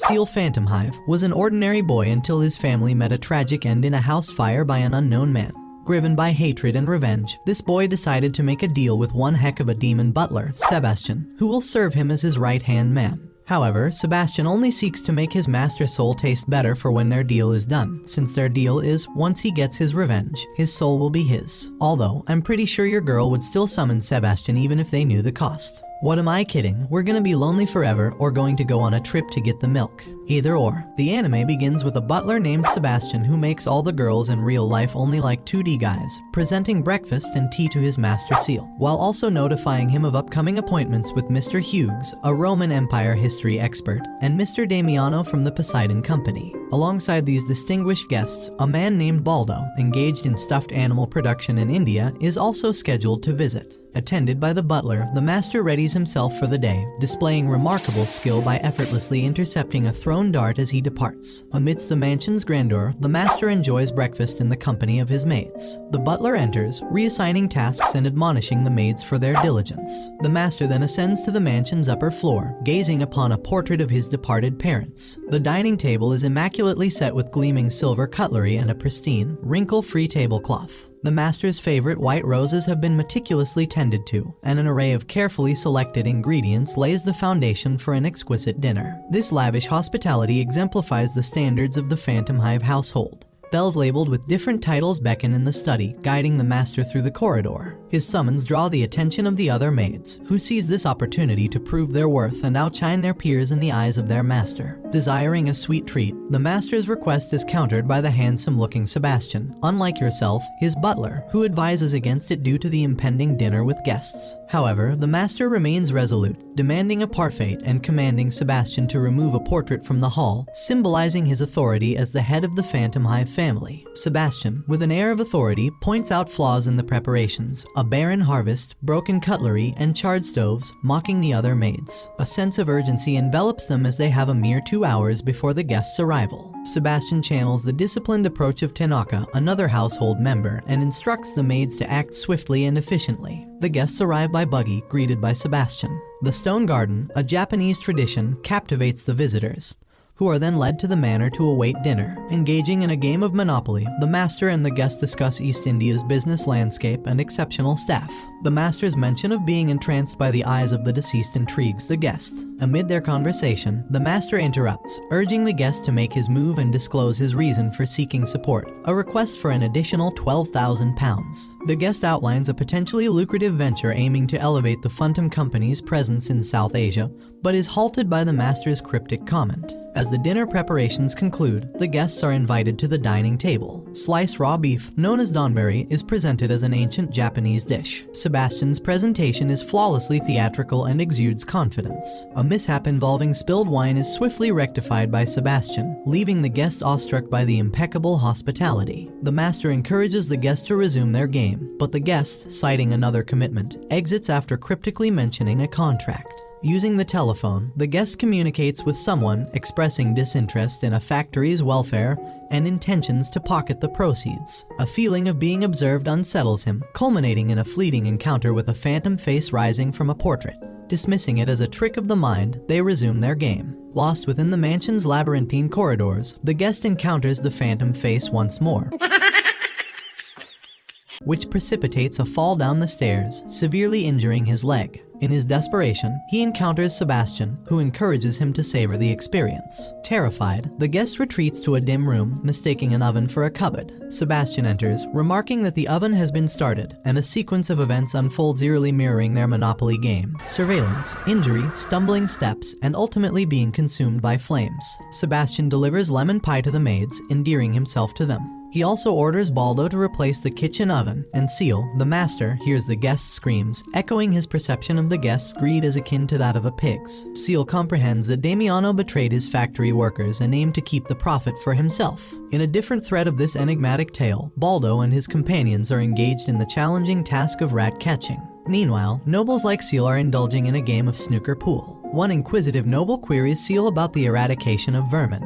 Seal Phantom Hive was an ordinary boy until his family met a tragic end in a house fire by an unknown man. Driven by hatred and revenge, this boy decided to make a deal with one heck of a demon butler, Sebastian, who will serve him as his right-hand man. However, Sebastian only seeks to make his master's soul taste better for when their deal is done, since their deal is, once he gets his revenge, his soul will be his. Although, I'm pretty sure your girl would still summon Sebastian even if they knew the cost. What am I kidding? We're gonna be lonely forever or going to go on a trip to get the milk. Either or. The anime begins with a butler named Sebastian who makes all the girls in real life only like 2D guys, presenting breakfast and tea to his master Seal, while also notifying him of upcoming appointments with Mr. Hughes, a Roman Empire history expert, and Mr. Damiano from the Poseidon Company. Alongside these distinguished guests, a man named Baldo, engaged in stuffed animal production in India, is also scheduled to visit. Attended by the butler, the master readies himself for the day, displaying remarkable skill by effortlessly intercepting a thrown dart as he departs. Amidst the mansion's grandeur, the master enjoys breakfast in the company of his maids. The butler enters, reassigning tasks and admonishing the maids for their diligence. The master then ascends to the mansion's upper floor, gazing upon a portrait of his departed parents. The dining table is immaculately set with gleaming silver cutlery and a pristine, wrinkle-free tablecloth. The master's favorite white roses have been meticulously tended to, and an array of carefully selected ingredients lays the foundation for an exquisite dinner. This lavish hospitality exemplifies the standards of the Phantom Hive household. Bells labeled with different titles beckon in the study, guiding the master through the corridor. His summons draw the attention of the other maids, who seize this opportunity to prove their worth and outshine their peers in the eyes of their master. Desiring a sweet treat, the master's request is countered by the handsome-looking Sebastian, unlike yourself, his butler, who advises against it due to the impending dinner with guests. However, the master remains resolute, demanding a parfait and commanding Sebastian to remove a portrait from the hall, symbolizing his authority as the head of the Phantom Hive family. Sebastian, with an air of authority, points out flaws in the preparations, a barren harvest, broken cutlery, and charred stoves, mocking the other maids. A sense of urgency envelops them as they have a mere 2 hours before the guests' arrival. Sebastian channels the disciplined approach of Tanaka, another household member, and instructs the maids to act swiftly and efficiently. The guests arrive by buggy, greeted by Sebastian. The stone garden, a Japanese tradition, captivates the visitors, who are then led to the manor to await dinner. Engaging in a game of Monopoly, the master and the guests discuss East India's business landscape and exceptional staff. The master's mention of being entranced by the eyes of the deceased intrigues the guest. Amid their conversation, the master interrupts, urging the guest to make his move and disclose his reason for seeking support, a request for an additional £12,000. The guest outlines a potentially lucrative venture aiming to elevate the Phantom Company's presence in South Asia, but is halted by the master's cryptic comment. As the dinner preparations conclude, the guests are invited to the dining table. Sliced raw beef, known as donburi, is presented as an ancient Japanese dish. Sebastian's presentation is flawlessly theatrical and exudes confidence. A mishap involving spilled wine is swiftly rectified by Sebastian, leaving the guests awestruck by the impeccable hospitality. The master encourages the guests to resume their game, but the guest, citing another commitment, exits after cryptically mentioning a contract. Using the telephone, the guest communicates with someone expressing disinterest in a factory's welfare and intentions to pocket the proceeds. A feeling of being observed unsettles him, culminating in a fleeting encounter with a phantom face rising from a portrait. Dismissing it as a trick of the mind, they resume their game. Lost within the mansion's labyrinthine corridors, the guest encounters the phantom face once more, which precipitates a fall down the stairs, severely injuring his leg. In his desperation, he encounters Sebastian, who encourages him to savor the experience. Terrified, the guest retreats to a dim room, mistaking an oven for a cupboard. Sebastian enters, remarking that the oven has been started, and a sequence of events unfolds eerily mirroring their Monopoly game. Surveillance, injury, stumbling steps, and ultimately being consumed by flames. Sebastian delivers lemon pie to the maids, endearing himself to them. He also orders Baldo to replace the kitchen oven, and Seal, the master, hears the guest's screams, echoing his perception of the guest's greed as akin to that of a pig's. Seal comprehends that Damiano betrayed his factory workers and aimed to keep the profit for himself. In a different thread of this enigmatic tale, Baldo and his companions are engaged in the challenging task of rat catching. Meanwhile, nobles like Seal are indulging in a game of snooker pool. One inquisitive noble queries Seal about the eradication of vermin,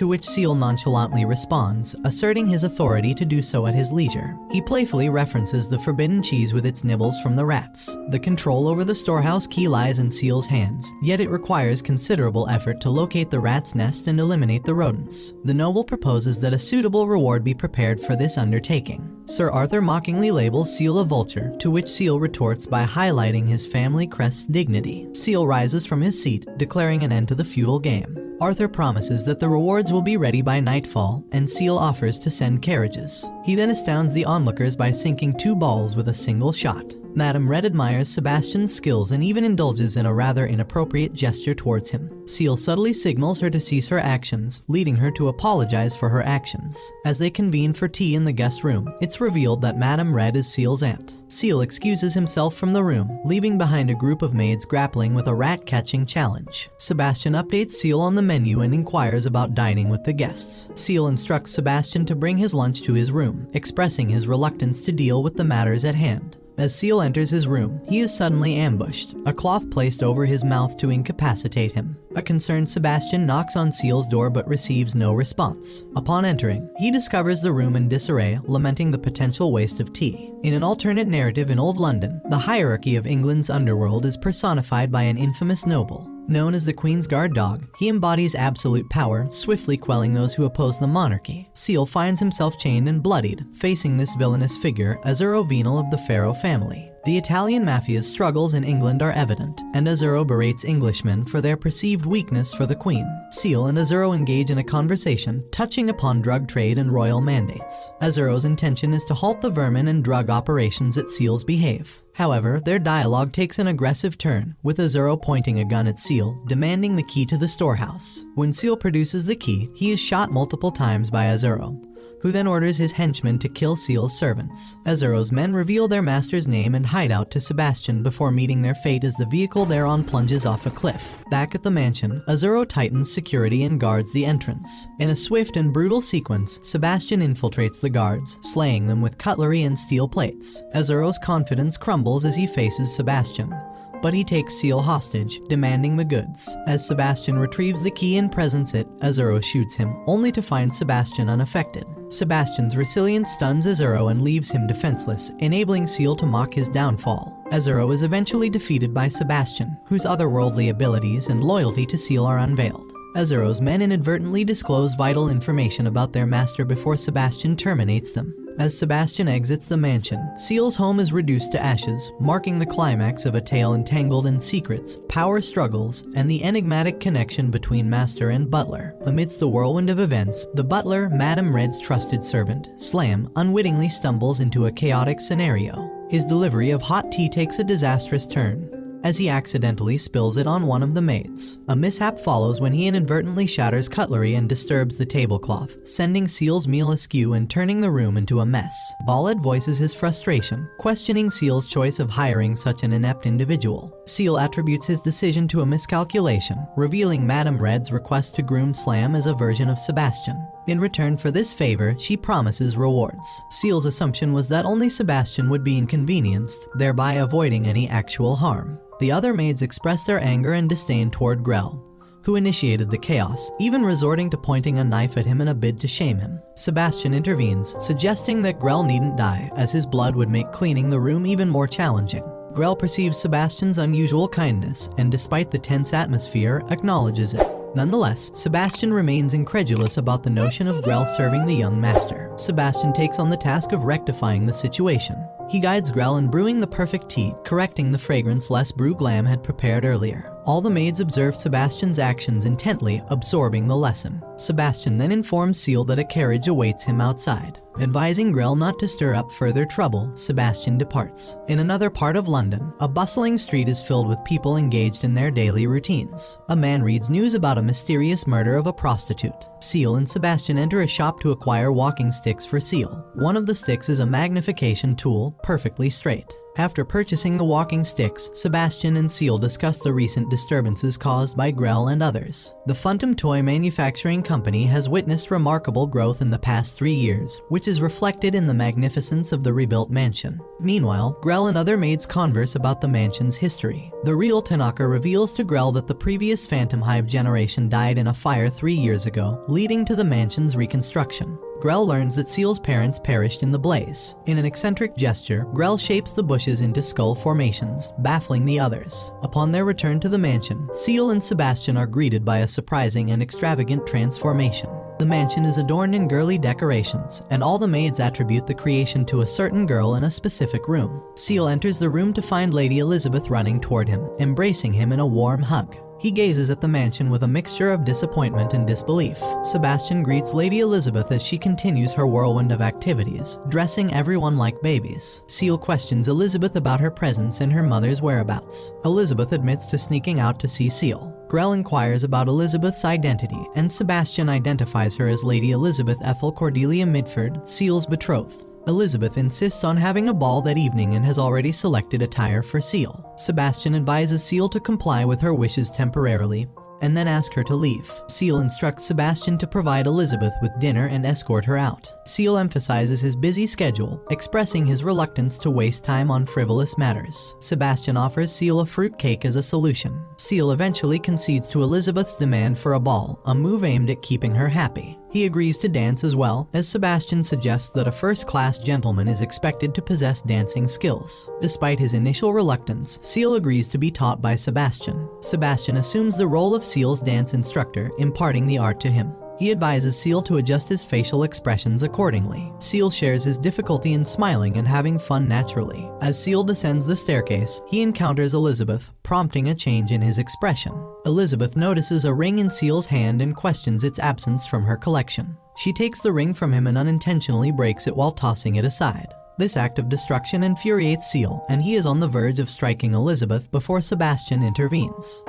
to which Seal nonchalantly responds, asserting his authority to do so at his leisure. He playfully references the forbidden cheese with its nibbles from the rats. The control over the storehouse key lies in Seal's hands, yet it requires considerable effort to locate the rat's nest and eliminate the rodents. The noble proposes that a suitable reward be prepared for this undertaking. Sir Arthur mockingly labels Seal a vulture, to which Seal retorts by highlighting his family crest's dignity. Seal rises from his seat, declaring an end to the feudal game. Arthur promises that the rewards will be ready by nightfall, and Seal offers to send carriages. He then astounds the onlookers by sinking 2 balls with a single shot. Madame Red admires Sebastian's skills and even indulges in a rather inappropriate gesture towards him. Seal subtly signals her to cease her actions, leading her to apologize for her actions. As they convene for tea in the guest room, it's revealed that Madame Red is Seal's aunt. Seal excuses himself from the room, leaving behind a group of maids grappling with a rat-catching challenge. Sebastian updates Seal on the menu and inquires about dining with the guests. Seal instructs Sebastian to bring his lunch to his room, expressing his reluctance to deal with the matters at hand. As Seal enters his room, he is suddenly ambushed, a cloth placed over his mouth to incapacitate him. A concerned Sebastian knocks on Seal's door but receives no response. Upon entering, he discovers the room in disarray, lamenting the potential waste of tea. In an alternate narrative in Old London, the hierarchy of England's underworld is personified by an infamous noble. Known as the Queen's Guard Dog, he embodies absolute power, swiftly quelling those who oppose the monarchy. Seal finds himself chained and bloodied, facing this villainous figure, Azzurro Venal of the Pharaoh family. The Italian mafia's struggles in England are evident, and Azzurro berates Englishmen for their perceived weakness for the Queen. Seal and Azzurro engage in a conversation touching upon drug trade and royal mandates. Azzurro's intention is to halt the vermin and drug operations at Seal's behave. However, their dialogue takes an aggressive turn, with Azzurro pointing a gun at Seal, demanding the key to the storehouse. When Seal produces the key, he is shot multiple times by Azzurro, who then orders his henchmen to kill Seal's servants. Azzurro's men reveal their master's name and hideout to Sebastian before meeting their fate as the vehicle thereon plunges off a cliff. Back at the mansion, Azzurro tightens security and guards the entrance. In a swift and brutal sequence, Sebastian infiltrates the guards, slaying them with cutlery and steel plates. Azzurro's confidence crumbles as he faces Sebastian, but he takes Seal hostage, demanding the goods. As Sebastian retrieves the key and presents it, Azzurro shoots him, only to find Sebastian unaffected. Sebastian's resilience stuns Azzurro and leaves him defenseless, enabling Seal to mock his downfall. Azzurro is eventually defeated by Sebastian, whose otherworldly abilities and loyalty to Seal are unveiled. Azzurro's men inadvertently disclose vital information about their master before Sebastian terminates them. As Sebastian exits the mansion, Seal's home is reduced to ashes, marking the climax of a tale entangled in secrets, power struggles, and the enigmatic connection between master and butler. Amidst the whirlwind of events, the butler, Madame Red's trusted servant, Slam, unwittingly stumbles into a chaotic scenario. His delivery of hot tea takes a disastrous turn, as he accidentally spills it on one of the maids. A mishap follows when he inadvertently shatters cutlery and disturbs the tablecloth, sending Seal's meal askew and turning the room into a mess. Ballad voices his frustration, questioning Seal's choice of hiring such an inept individual. Seal attributes his decision to a miscalculation, revealing Madame Red's request to groom Slam as a version of Sebastian. In return for this favor, she promises rewards. Seal's assumption was that only Sebastian would be inconvenienced, thereby avoiding any actual harm. The other maids express their anger and disdain toward Grell, who initiated the chaos, even resorting to pointing a knife at him in a bid to shame him. Sebastian intervenes, suggesting that Grell needn't die, as his blood would make cleaning the room even more challenging. Grell perceives Sebastian's unusual kindness, and despite the tense atmosphere, acknowledges it. Nonetheless, Sebastian remains incredulous about the notion of Grell serving the young master. Sebastian takes on the task of rectifying the situation. He guides Grell in brewing the perfect tea, correcting the fragrance Les Brew Glam had prepared earlier. All the maids observe Sebastian's actions intently, absorbing the lesson. Sebastian then informs Seal that a carriage awaits him outside. Advising Grell not to stir up further trouble, Sebastian departs. In another part of London, a bustling street is filled with people engaged in their daily routines. A man reads news about a mysterious murder of a prostitute. Seal and Sebastian enter a shop to acquire walking sticks for Seal. One of the sticks is a magnification tool, perfectly straight. After purchasing the walking sticks, Sebastian and Seal discuss the recent disturbances caused by Grell and others. The Phantom Toy Manufacturing Company has witnessed remarkable growth in the past 3 years, which is reflected in the magnificence of the rebuilt mansion. Meanwhile, Grell and other maids converse about the mansion's history. The real Tanaka reveals to Grell that the previous Phantom Hive generation died in a fire 3 years ago, leading to the mansion's reconstruction. Grell learns that Seal's parents perished in the blaze. In an eccentric gesture, Grell shapes the bushes into skull formations, baffling the others. Upon their return to the mansion, Seal and Sebastian are greeted by a surprising and extravagant transformation. The mansion is adorned in girly decorations, and all the maids attribute the creation to a certain girl in a specific room. Seal enters the room to find Lady Elizabeth running toward him, embracing him in a warm hug. He gazes at the mansion with a mixture of disappointment and disbelief. Sebastian greets Lady Elizabeth as she continues her whirlwind of activities, dressing everyone like babies. Seal questions Elizabeth about her presence and her mother's whereabouts. Elizabeth admits to sneaking out to see Seal. Grell inquires about Elizabeth's identity, and Sebastian identifies her as Lady Elizabeth Ethel Cordelia Midford, Seal's betrothed. Elizabeth insists on having a ball that evening and has already selected attire for Seal. Sebastian advises Seal to comply with her wishes temporarily, and then ask her to leave. Seal instructs Sebastian to provide Elizabeth with dinner and escort her out. Seal emphasizes his busy schedule, expressing his reluctance to waste time on frivolous matters. Sebastian offers Seal a fruit cake as a solution. Seal eventually concedes to Elizabeth's demand for a ball, a move aimed at keeping her happy. He agrees to dance as well, as Sebastian suggests that a first-class gentleman is expected to possess dancing skills. Despite his initial reluctance, Seal agrees to be taught by Sebastian. Sebastian assumes the role of Seal's dance instructor, imparting the art to him. He advises Seal to adjust his facial expressions accordingly. Seal shares his difficulty in smiling and having fun naturally. As Seal descends the staircase, he encounters Elizabeth, prompting a change in his expression. Elizabeth notices a ring in Seal's hand and questions its absence from her collection. She takes the ring from him and unintentionally breaks it while tossing it aside. This act of destruction infuriates Seal, and he is on the verge of striking Elizabeth before Sebastian intervenes.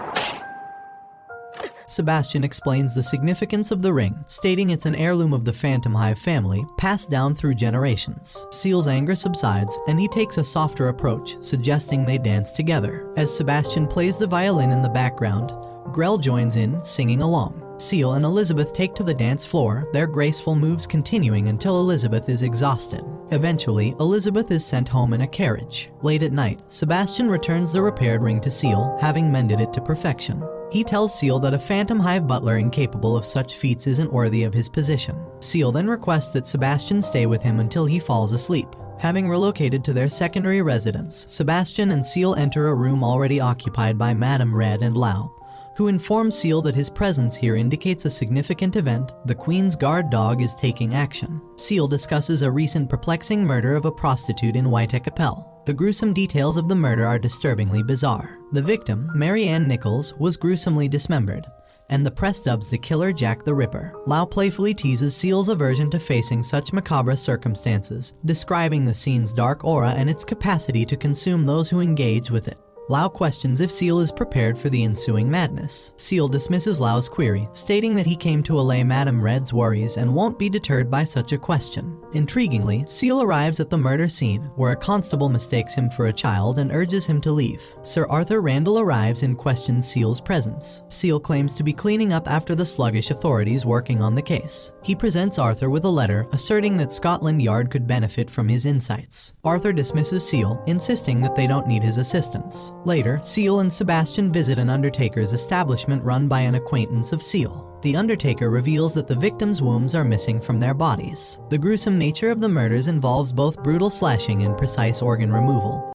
Sebastian explains the significance of the ring, stating it's an heirloom of the Phantom Hive family, passed down through generations. Seal's anger subsides, and he takes a softer approach, suggesting they dance together. As Sebastian plays the violin in the background, Grell joins in, singing along. Seal and Elizabeth take to the dance floor, their graceful moves continuing until Elizabeth is exhausted. Eventually, Elizabeth is sent home in a carriage. Late at night, Sebastian returns the repaired ring to Seal, having mended it to perfection. He tells Seal that a Phantom Hive butler incapable of such feats isn't worthy of his position. Seal then requests that Sebastian stay with him until he falls asleep. Having relocated to their secondary residence, Sebastian and Seal enter a room already occupied by Madame Red and Lau, who inform Seal that his presence here indicates a significant event. The Queen's guard dog is taking action. Seal discusses a recent perplexing murder of a prostitute in White-Capelle. The gruesome details of the murder are disturbingly bizarre. The victim, Mary Ann Nichols, was gruesomely dismembered, and the press dubs the killer Jack the Ripper. Lau playfully teases Seal's aversion to facing such macabre circumstances, describing the scene's dark aura and its capacity to consume those who engage with it. Lau questions if Seal is prepared for the ensuing madness. Seal dismisses Lau's query, stating that he came to allay Madame Red's worries and won't be deterred by such a question. Intriguingly, Seal arrives at the murder scene, where a constable mistakes him for a child and urges him to leave. Sir Arthur Randall arrives and questions Seal's presence. Seal claims to be cleaning up after the sluggish authorities working on the case. He presents Arthur with a letter, asserting that Scotland Yard could benefit from his insights. Arthur dismisses Seal, insisting that they don't need his assistance. Later, Seal and Sebastian visit an undertaker's establishment run by an acquaintance of Seal. The undertaker reveals that the victims' wombs are missing from their bodies. The gruesome nature of the murders involves both brutal slashing and precise organ removal,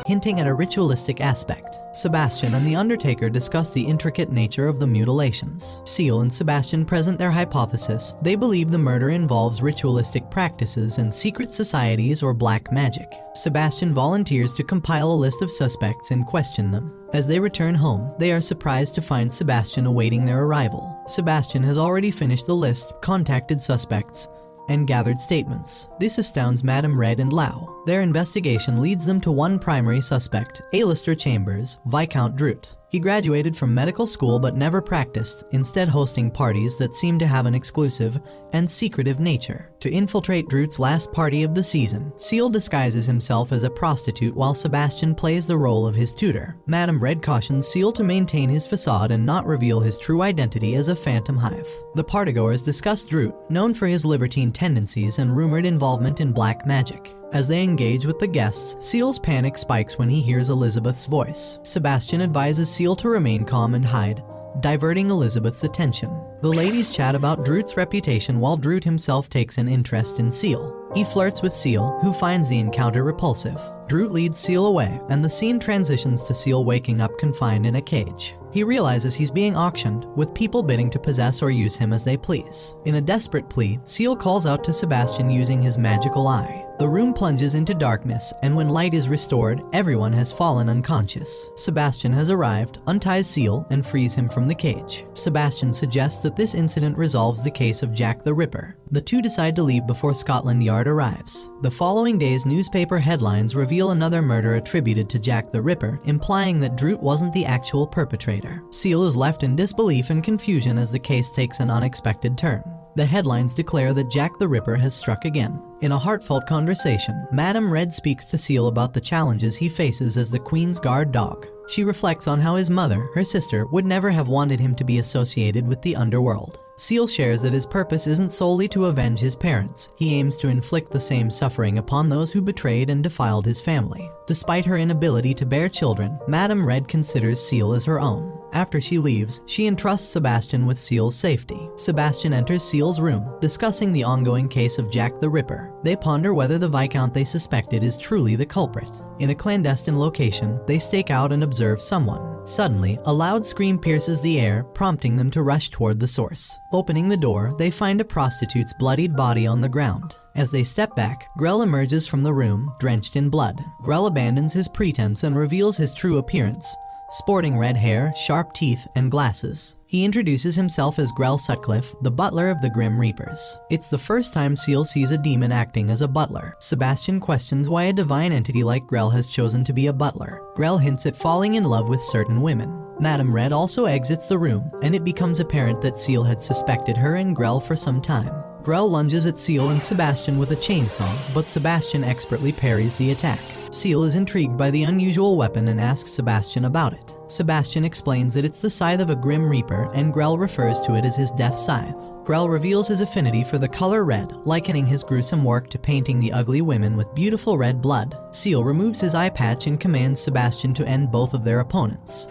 hinting at a ritualistic aspect. Sebastian and the Undertaker discuss the intricate nature of the mutilations. Seal and Sebastian present their hypothesis. They believe the murder involves ritualistic practices and secret societies or black magic. Sebastian volunteers to compile a list of suspects and question them. As they return home, they are surprised to find Sebastian awaiting their arrival. Sebastian has already finished the list, contacted suspects, and gathered statements. This astounds Madame Red and Lau. Their investigation leads them to one primary suspect, Alistair Chambers, Viscount Droot. He graduated from medical school but never practiced, instead hosting parties that seemed to have an exclusive and secretive nature. To infiltrate Droot's last party of the season, Seal disguises himself as a prostitute while Sebastian plays the role of his tutor. Madame Red cautions Seal to maintain his facade and not reveal his true identity as a phantom hive. The partygoers discuss Droot, known for his libertine tendencies and rumored involvement in black magic. As they engage with the guests, Seal's panic spikes when he hears Elizabeth's voice. Sebastian advises Seal to remain calm and hide, diverting Elizabeth's attention. The ladies chat about Droot's reputation while Droot himself takes an interest in Seal. He flirts with Seal, who finds the encounter repulsive. Droot leads Seal away, and the scene transitions to Seal waking up confined in a cage. He realizes he's being auctioned, with people bidding to possess or use him as they please. In a desperate plea, Seal calls out to Sebastian using his magical eye. The room plunges into darkness, and when light is restored, everyone has fallen unconscious. Sebastian has arrived, unties Seal, and frees him from the cage. Sebastian suggests that this incident resolves the case of Jack the Ripper. The two decide to leave before Scotland Yard arrives. The following day's newspaper headlines reveal another murder attributed to Jack the Ripper, implying that Droot wasn't the actual perpetrator. Seal is left in disbelief and confusion as the case takes an unexpected turn. The headlines declare that Jack the Ripper has struck again. In a heartfelt conversation, Madame Red speaks to Seal about the challenges he faces as the Queen's Guard dog. She reflects on how his mother, her sister, would never have wanted him to be associated with the underworld. Seal shares that his purpose isn't solely to avenge his parents. He aims to inflict the same suffering upon those who betrayed and defiled his family. Despite her inability to bear children, Madame Red considers Seal as her own. After she leaves, she entrusts Sebastian with Seal's safety. Sebastian enters Seal's room, discussing the ongoing case of Jack the Ripper. They ponder whether the Viscount they suspected is truly the culprit. In a clandestine location, they stake out and observe someone. Suddenly, a loud scream pierces the air, prompting them to rush toward the source. Opening the door, they find a prostitute's bloodied body on the ground. As they step back, Grell emerges from the room, drenched in blood. Grell abandons his pretense and reveals his true appearance, sporting red hair, sharp teeth, and glasses. He introduces himself as Grell Sutcliffe, the butler of the Grim Reapers. It's the first time Seal sees a demon acting as a butler. Sebastian questions why a divine entity like Grell has chosen to be a butler. Grell hints at falling in love with certain women. Madame Red also exits the room, and it becomes apparent that Seal had suspected her and Grell for some time. Grell lunges at Seal and Sebastian with a chainsaw, but Sebastian expertly parries the attack. Seal is intrigued by the unusual weapon and asks Sebastian about it. Sebastian explains that it's the scythe of a Grim Reaper, and Grell refers to it as his death scythe. Grell reveals his affinity for the color red, likening his gruesome work to painting the ugly women with beautiful red blood. Seal removes his eye patch and commands Sebastian to end both of their opponents.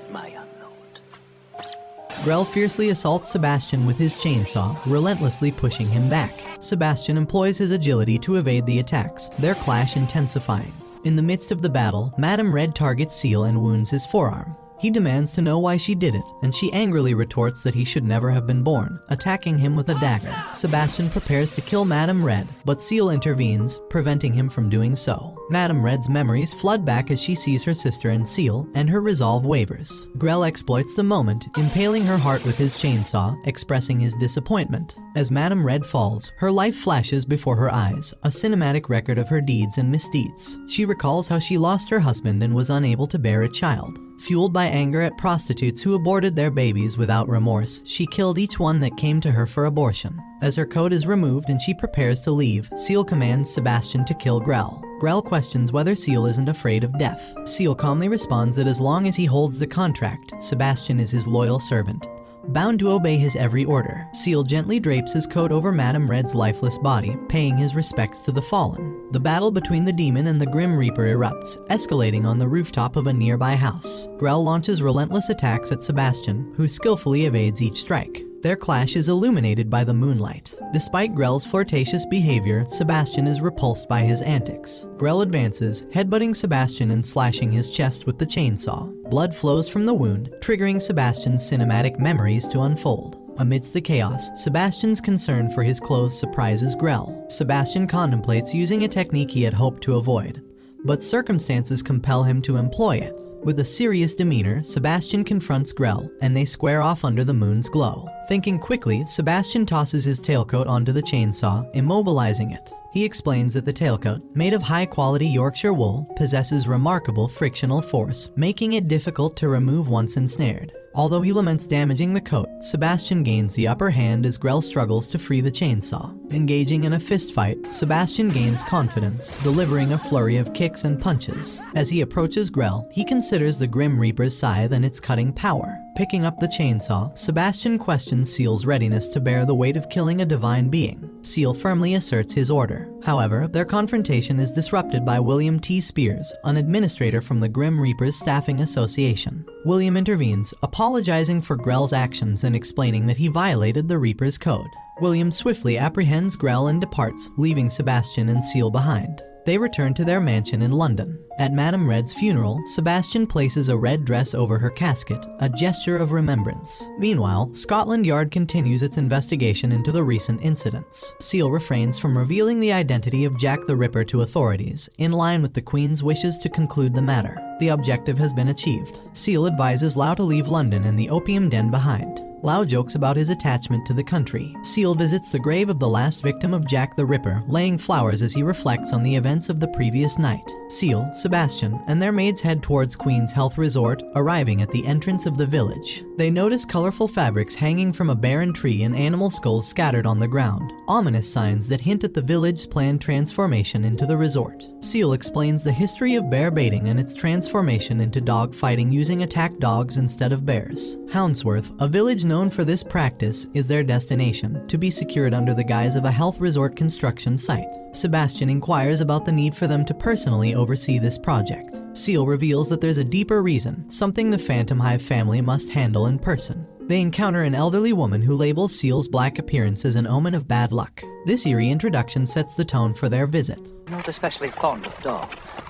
Grell fiercely assaults Sebastian with his chainsaw, relentlessly pushing him back. Sebastian employs his agility to evade the attacks, their clash intensifying. In the midst of the battle, Madame Red targets Seal and wounds his forearm. He demands to know why she did it, and she angrily retorts that he should never have been born, attacking him with a dagger. Sebastian prepares to kill Madame Red, but Seal intervenes, preventing him from doing so. Madame Red's memories flood back as she sees her sister and Seal, and her resolve wavers. Grell exploits the moment, impaling her heart with his chainsaw, expressing his disappointment. As Madame Red falls, her life flashes before her eyes, a cinematic record of her deeds and misdeeds. She recalls how she lost her husband and was unable to bear a child. Fueled by anger at prostitutes who aborted their babies without remorse, she killed each one that came to her for abortion. As her coat is removed and she prepares to leave, Seal commands Sebastian to kill Grell. Grell questions whether Seal isn't afraid of death. Seal calmly responds that as long as he holds the contract, Sebastian is his loyal servant, bound to obey his every order. Seal gently drapes his coat over Madame Red's lifeless body, paying his respects to the fallen. The battle between the demon and the Grim Reaper erupts, escalating on the rooftop of a nearby house. Grell launches relentless attacks at Sebastian, who skillfully evades each strike. Their clash is illuminated by the moonlight. Despite Grell's flirtatious behavior, Sebastian is repulsed by his antics. Grell advances, headbutting Sebastian and slashing his chest with the chainsaw. Blood flows from the wound, triggering Sebastian's cinematic memories to unfold. Amidst the chaos, Sebastian's concern for his clothes surprises Grell. Sebastian contemplates using a technique he had hoped to avoid, but circumstances compel him to employ it. With a serious demeanor, Sebastian confronts Grell, and they square off under the moon's glow. Thinking quickly, Sebastian tosses his tailcoat onto the chainsaw, immobilizing it. He explains that the tailcoat, made of high-quality Yorkshire wool, possesses remarkable frictional force, making it difficult to remove once ensnared. Although he laments damaging the coat, Sebastian gains the upper hand as Grell struggles to free the chainsaw. Engaging in a fistfight, Sebastian gains confidence, delivering a flurry of kicks and punches. As he approaches Grell, he considers the Grim Reaper's scythe and its cutting power. Picking up the chainsaw, Sebastian questions Seal's readiness to bear the weight of killing a divine being. Seal firmly asserts his order. However, their confrontation is disrupted by William T. Spears, an administrator from the Grim Reaper's Staffing Association. William intervenes, apologizing for Grell's actions and explaining that he violated the Reaper's code. William swiftly apprehends Grell and departs, leaving Sebastian and Seal behind. They return to their mansion in London. At Madame Red's funeral, Sebastian places a red dress over her casket, a gesture of remembrance. Meanwhile, Scotland Yard continues its investigation into the recent incidents. Seal refrains from revealing the identity of Jack the Ripper to authorities, in line with the Queen's wishes to conclude the matter. The objective has been achieved. Seal advises Lau to leave London and the opium den behind. Lau jokes about his attachment to the country. Seal visits the grave of the last victim of Jack the Ripper, laying flowers as he reflects on the events of the previous night. Seal, Sebastian, and their maids head towards Queen's Health Resort, arriving at the entrance of the village. They notice colorful fabrics hanging from a barren tree and animal skulls scattered on the ground, ominous signs that hint at the village's planned transformation into the resort. Seal explains the history of bear baiting and its transformation into dog fighting using attack dogs instead of bears. Houndsworth, a village known for this practice, is their destination, to be secured under the guise of a health resort construction site. Sebastian inquires about the need for them to personally oversee this project. Seal reveals that there's a deeper reason, something the Phantom Hive family must handle in person. They encounter an elderly woman who labels Seal's black appearance as an omen of bad luck. This eerie introduction sets the tone for their visit. Not especially fond of dogs.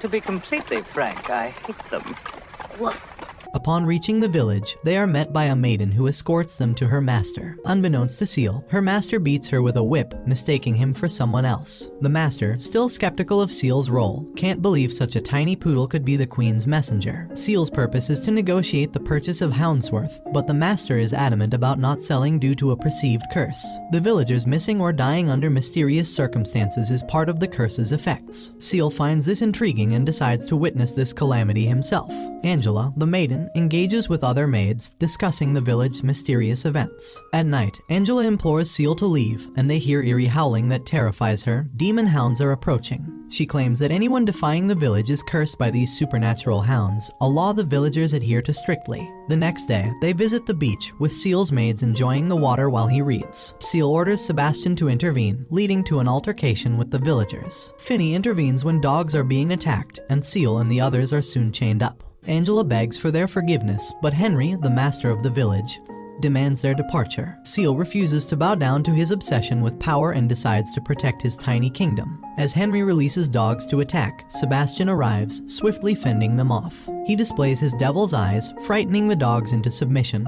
To be completely frank, I hate them. Woof. Upon reaching the village, they are met by a maiden who escorts them to her master. Unbeknownst to Seal, her master beats her with a whip, mistaking him for someone else. The master, still skeptical of Seal's role, can't believe such a tiny poodle could be the Queen's messenger. Seal's purpose is to negotiate the purchase of Houndsworth, but the master is adamant about not selling due to a perceived curse. The villagers missing or dying under mysterious circumstances is part of the curse's effects. Seal finds this intriguing and decides to witness this calamity himself. Angela, the maiden, engages with other maids, discussing the village's mysterious events. At night, Angela implores Seal to leave, and they hear eerie howling that terrifies her. Demon hounds are approaching. She claims that anyone defying the village is cursed by these supernatural hounds, a law the villagers adhere to strictly. The next day, they visit the beach, with Seal's maids enjoying the water while he reads. Seal orders Sebastian to intervene, leading to an altercation with the villagers. Finney intervenes when dogs are being attacked, and Seal and the others are soon chained up. Angela begs for their forgiveness, but Henry, the master of the village, demands their departure. Seal refuses to bow down to his obsession with power and decides to protect his tiny kingdom. As Henry releases dogs to attack, Sebastian arrives, swiftly fending them off. He displays his devil's eyes, frightening the dogs into submission,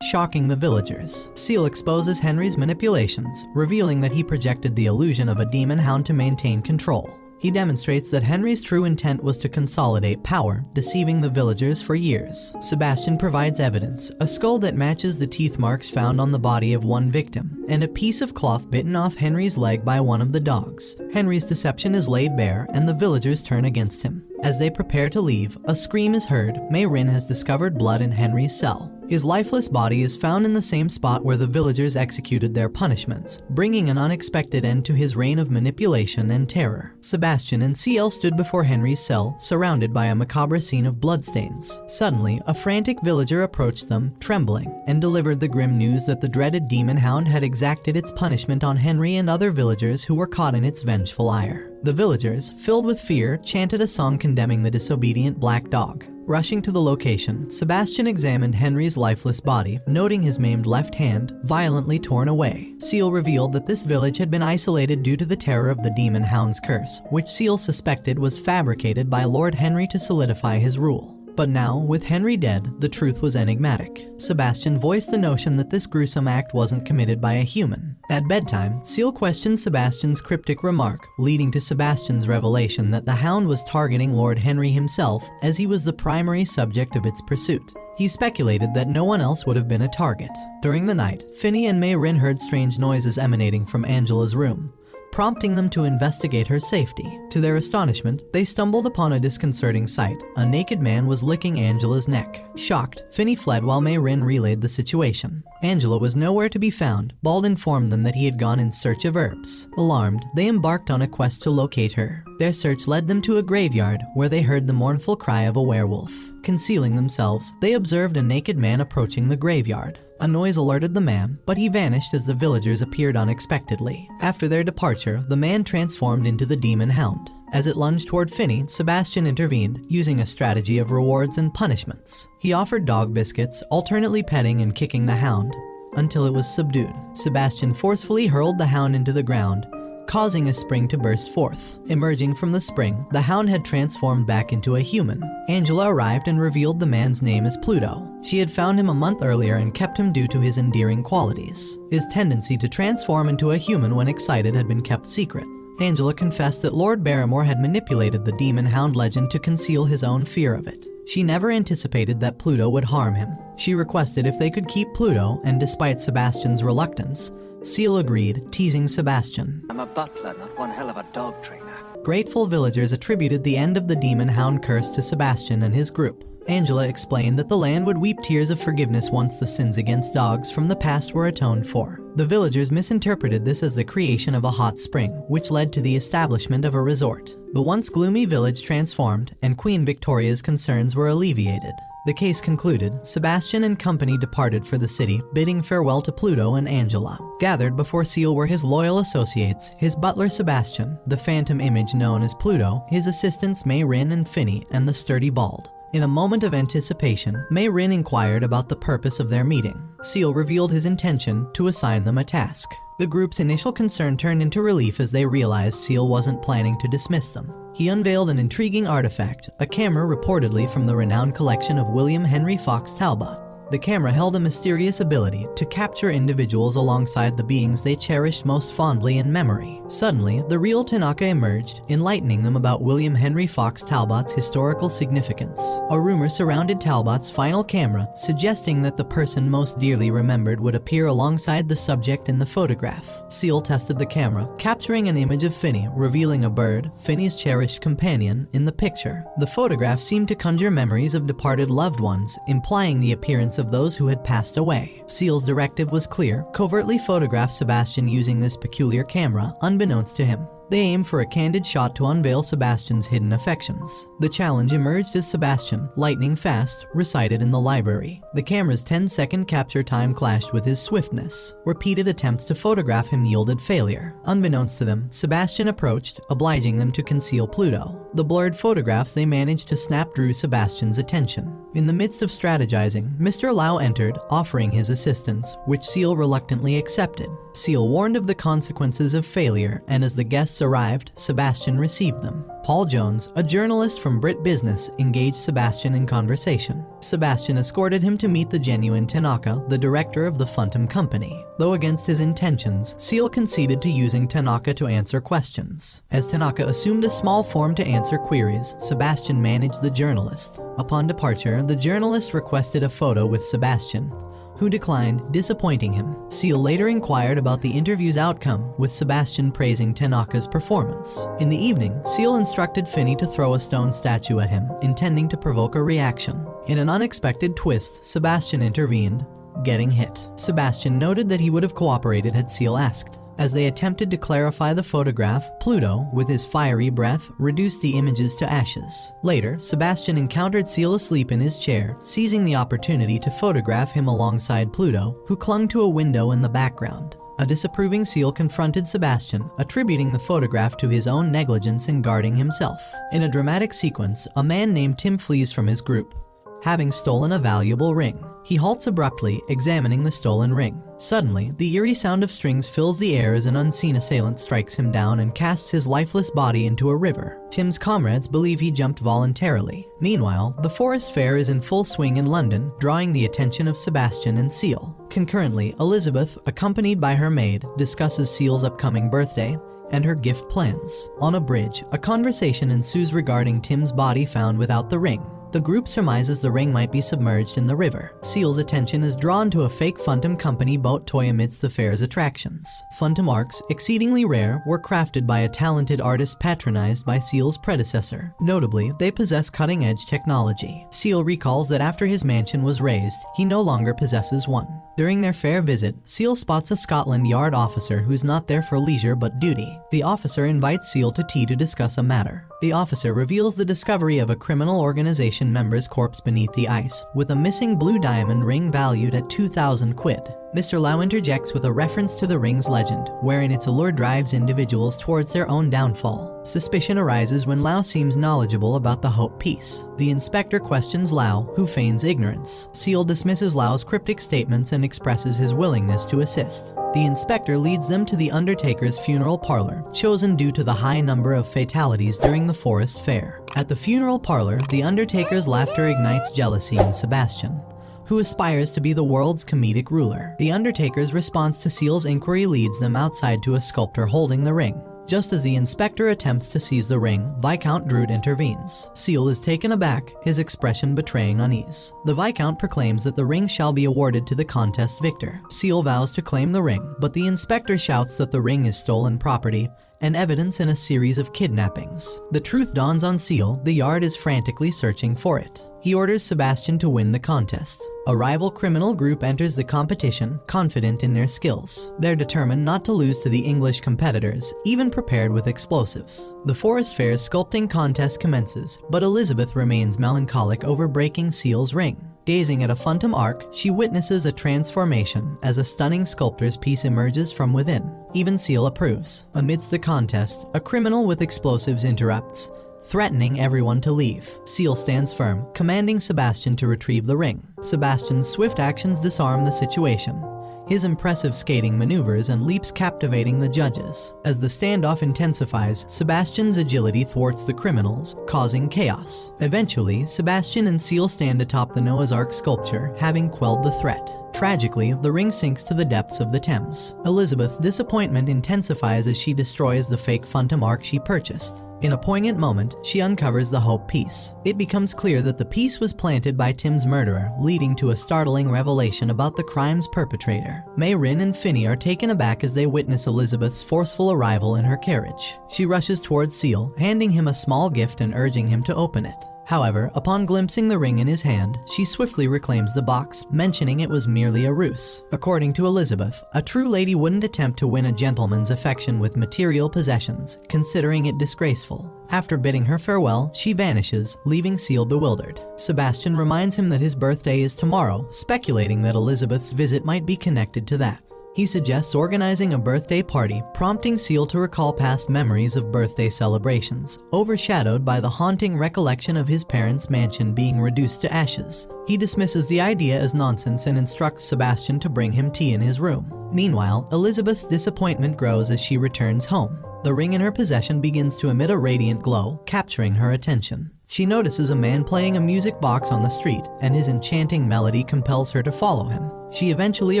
shocking the villagers. Seal exposes Henry's manipulations, revealing that he projected the illusion of a demon hound to maintain control. He demonstrates that Henry's true intent was to consolidate power, deceiving the villagers for years. Sebastian provides evidence, a skull that matches the teeth marks found on the body of one victim, and a piece of cloth bitten off Henry's leg by one of the dogs. Henry's deception is laid bare, and the villagers turn against him. As they prepare to leave, a scream is heard. Mei Rin has discovered blood in Henry's cell. His lifeless body is found in the same spot where the villagers executed their punishments, bringing an unexpected end to his reign of manipulation and terror. Sebastian and CL stood before Henry's cell, surrounded by a macabre scene of bloodstains. Suddenly, a frantic villager approached them, trembling, and delivered the grim news that the dreaded demon hound had exacted its punishment on Henry and other villagers who were caught in its vengeful ire. The villagers, filled with fear, chanted a song condemning the disobedient black dog. Rushing to the location, Sebastian examined Henry's lifeless body, noting his maimed left hand, violently torn away. Seal revealed that this village had been isolated due to the terror of the demon hound's curse, which Seal suspected was fabricated by Lord Henry to solidify his rule. But now, with Henry dead, the truth was enigmatic. Sebastian voiced the notion that this gruesome act wasn't committed by a human. At bedtime, Seal questions Sebastian's cryptic remark, leading to Sebastian's revelation that the hound was targeting Lord Henry himself as he was the primary subject of its pursuit. He speculated that no one else would have been a target. During the night, Finney and May Rin heard strange noises emanating from Angela's room, prompting them to investigate her safety. To their astonishment, they stumbled upon a disconcerting sight. A naked man was licking Angela's neck. Shocked, Finney fled while May Rin relayed the situation. Angela was nowhere to be found. Bald informed them that he had gone in search of herbs. Alarmed, they embarked on a quest to locate her. Their search led them to a graveyard where they heard the mournful cry of a werewolf. Concealing themselves, they observed a naked man approaching the graveyard. A noise alerted the man, but he vanished as the villagers appeared unexpectedly. After their departure, the man transformed into the demon hound. As it lunged toward Finney, Sebastian intervened, using a strategy of rewards and punishments. He offered dog biscuits, alternately petting and kicking the hound, until it was subdued. Sebastian forcefully hurled the hound into the ground, causing a spring to burst forth. Emerging from the spring, the hound had transformed back into a human. Angela arrived and revealed the man's name as Pluto. She had found him a month earlier and kept him due to his endearing qualities. His tendency to transform into a human when excited had been kept secret. Angela confessed that Lord Barrymore had manipulated the demon hound legend to conceal his own fear of it. She never anticipated that Pluto would harm him. She requested if they could keep Pluto, and despite Sebastian's reluctance, Seal agreed, teasing Sebastian. I'm a butler, not one hell of a dog trainer. Grateful villagers attributed the end of the demon hound curse to Sebastian and his group. Angela explained that the land would weep tears of forgiveness once the sins against dogs from the past were atoned for. The villagers misinterpreted this as the creation of a hot spring, which led to the establishment of a resort. The once gloomy village transformed, and Queen Victoria's concerns were alleviated. The case concluded, Sebastian and company departed for the city, bidding farewell to Pluto and Angela. Gathered before Seal were his loyal associates, his butler Sebastian, the phantom image known as Pluto, his assistants May Rin and Finney, and the sturdy Bald. In a moment of anticipation, May Rin inquired about the purpose of their meeting. Seal revealed his intention to assign them a task. The group's initial concern turned into relief as they realized Seal wasn't planning to dismiss them. He unveiled an intriguing artifact, a camera reportedly from the renowned collection of William Henry Fox Talbot. The camera held a mysterious ability to capture individuals alongside the beings they cherished most fondly in memory. Suddenly, the real Tanaka emerged, enlightening them about William Henry Fox Talbot's historical significance. A rumor surrounded Talbot's final camera, suggesting that the person most dearly remembered would appear alongside the subject in the photograph. Seal tested the camera, capturing an image of Finney, revealing a bird, Finney's cherished companion, in the picture. The photograph seemed to conjure memories of departed loved ones, implying the appearance of those who had passed away. Seal's directive was clear: covertly photograph Sebastian using this peculiar camera, unbeknownst to him. They aimed for a candid shot to unveil Sebastian's hidden affections. The challenge emerged as Sebastian, lightning fast, recited in the library. The camera's 10-second capture time clashed with his swiftness. Repeated attempts to photograph him yielded failure. Unbeknownst to them, Sebastian approached, obliging them to conceal Pluto. The blurred photographs they managed to snap drew Sebastian's attention. In the midst of strategizing, Mr. Lau entered, offering his assistance, which Seal reluctantly accepted. Seal warned of the consequences of failure, and as the guests arrived, Sebastian received them. Paul Jones, a journalist from Brit Business, engaged Sebastian in conversation. Sebastian escorted him to meet the genuine Tanaka, the director of the Phantom Company. Though against his intentions, Seal conceded to using Tanaka to answer questions. As Tanaka assumed a small form to answer queries, Sebastian managed the journalist. Upon departure, the journalist requested a photo with Sebastian, who declined, disappointing him. Seal later inquired about the interview's outcome, with Sebastian praising Tanaka's performance. In the evening, Seal instructed Finney to throw a stone statue at him, intending to provoke a reaction. In an unexpected twist, Sebastian intervened, getting hit. Sebastian noted that he would have cooperated had Seal asked. As they attempted to clarify the photograph, Pluto, with his fiery breath, reduced the images to ashes. Later, Sebastian encountered Seal asleep in his chair, seizing the opportunity to photograph him alongside Pluto, who clung to a window in the background. A disapproving Seal confronted Sebastian, attributing the photograph to his own negligence in guarding himself. In a dramatic sequence, a man named Tim flees from his group, having stolen a valuable ring. He halts abruptly, examining the stolen ring. Suddenly, the eerie sound of strings fills the air as an unseen assailant strikes him down and casts his lifeless body into a river. Tim's comrades believe he jumped voluntarily. Meanwhile, the Forest Fair is in full swing in London, drawing the attention of Sebastian and Seal. Concurrently, Elizabeth, accompanied by her maid, discusses Seal's upcoming birthday and her gift plans. On a bridge, a conversation ensues regarding Tim's body found without the ring. The group surmises the ring might be submerged in the river. Seal's attention is drawn to a fake Phantom Company boat toy amidst the fair's attractions. Phantom arcs, exceedingly rare, were crafted by a talented artist patronized by Seal's predecessor. Notably, they possess cutting-edge technology. Seal recalls that after his mansion was razed, he no longer possesses one. During their fair visit, Seal spots a Scotland Yard officer who's not there for leisure but duty. The officer invites Seal to tea to discuss a matter. The officer reveals the discovery of a criminal organization member's corpse beneath the ice, with a missing blue diamond ring valued at 2,000 quid. Mr. Lau interjects with a reference to the ring's legend, wherein its allure drives individuals towards their own downfall. Suspicion arises when Lau seems knowledgeable about the Hope piece. The inspector questions Lau, who feigns ignorance. Seal dismisses Lau's cryptic statements and expresses his willingness to assist. The inspector leads them to the Undertaker's funeral parlor, chosen due to the high number of fatalities during the Forest Fair. At the funeral parlor, the Undertaker's laughter ignites jealousy in Sebastian, who aspires to be the world's comedic ruler. The Undertaker's response to Seal's inquiry leads them outside to a sculptor holding the ring. Just as the inspector attempts to seize the ring, Viscount Drood intervenes. Seal is taken aback, his expression betraying unease. The Viscount proclaims that the ring shall be awarded to the contest victor. Seal vows to claim the ring, but the inspector shouts that the ring is stolen property and evidence in a series of kidnappings. The truth dawns on Seal. The Yard is frantically searching for it. He orders Sebastian to win the contest. A rival criminal group enters the competition, confident in their skills. They're determined not to lose to the English competitors, even prepared with explosives. The Forest Fair's sculpting contest commences, but Elizabeth remains melancholic over breaking Seal's ring. Gazing at a phantom arc, she witnesses a transformation as a stunning sculptor's piece emerges from within. Even Seal approves. Amidst the contest, a criminal with explosives interrupts, threatening everyone to leave. Seal stands firm, commanding Sebastian to retrieve the ring. Sebastian's swift actions disarm the situation, his impressive skating maneuvers and leaps captivating the judges. As the standoff intensifies, Sebastian's agility thwarts the criminals, causing chaos. Eventually, Sebastian and Seal stand atop the Noah's Ark sculpture, having quelled the threat. Tragically, the ring sinks to the depths of the Thames. Elizabeth's disappointment intensifies as she destroys the fake Phantom Ark she purchased. In a poignant moment, she uncovers the Hope piece. It becomes clear that the piece was planted by Tim's murderer, leading to a startling revelation about the crime's perpetrator. May, Rin, and Finney are taken aback as they witness Elizabeth's forceful arrival in her carriage. She rushes towards Seal, handing him a small gift and urging him to open it. However, upon glimpsing the ring in his hand, she swiftly reclaims the box, mentioning it was merely a ruse. According to Elizabeth, a true lady wouldn't attempt to win a gentleman's affection with material possessions, considering it disgraceful. After bidding her farewell, she vanishes, leaving Seal bewildered. Sebastian reminds him that his birthday is tomorrow, speculating that Elizabeth's visit might be connected to that. He suggests organizing a birthday party, prompting Seal to recall past memories of birthday celebrations, overshadowed by the haunting recollection of his parents' mansion being reduced to ashes. He dismisses the idea as nonsense and instructs Sebastian to bring him tea in his room. Meanwhile, Elizabeth's disappointment grows as she returns home. The ring in her possession begins to emit a radiant glow, capturing her attention. She notices a man playing a music box on the street, and his enchanting melody compels her to follow him. She eventually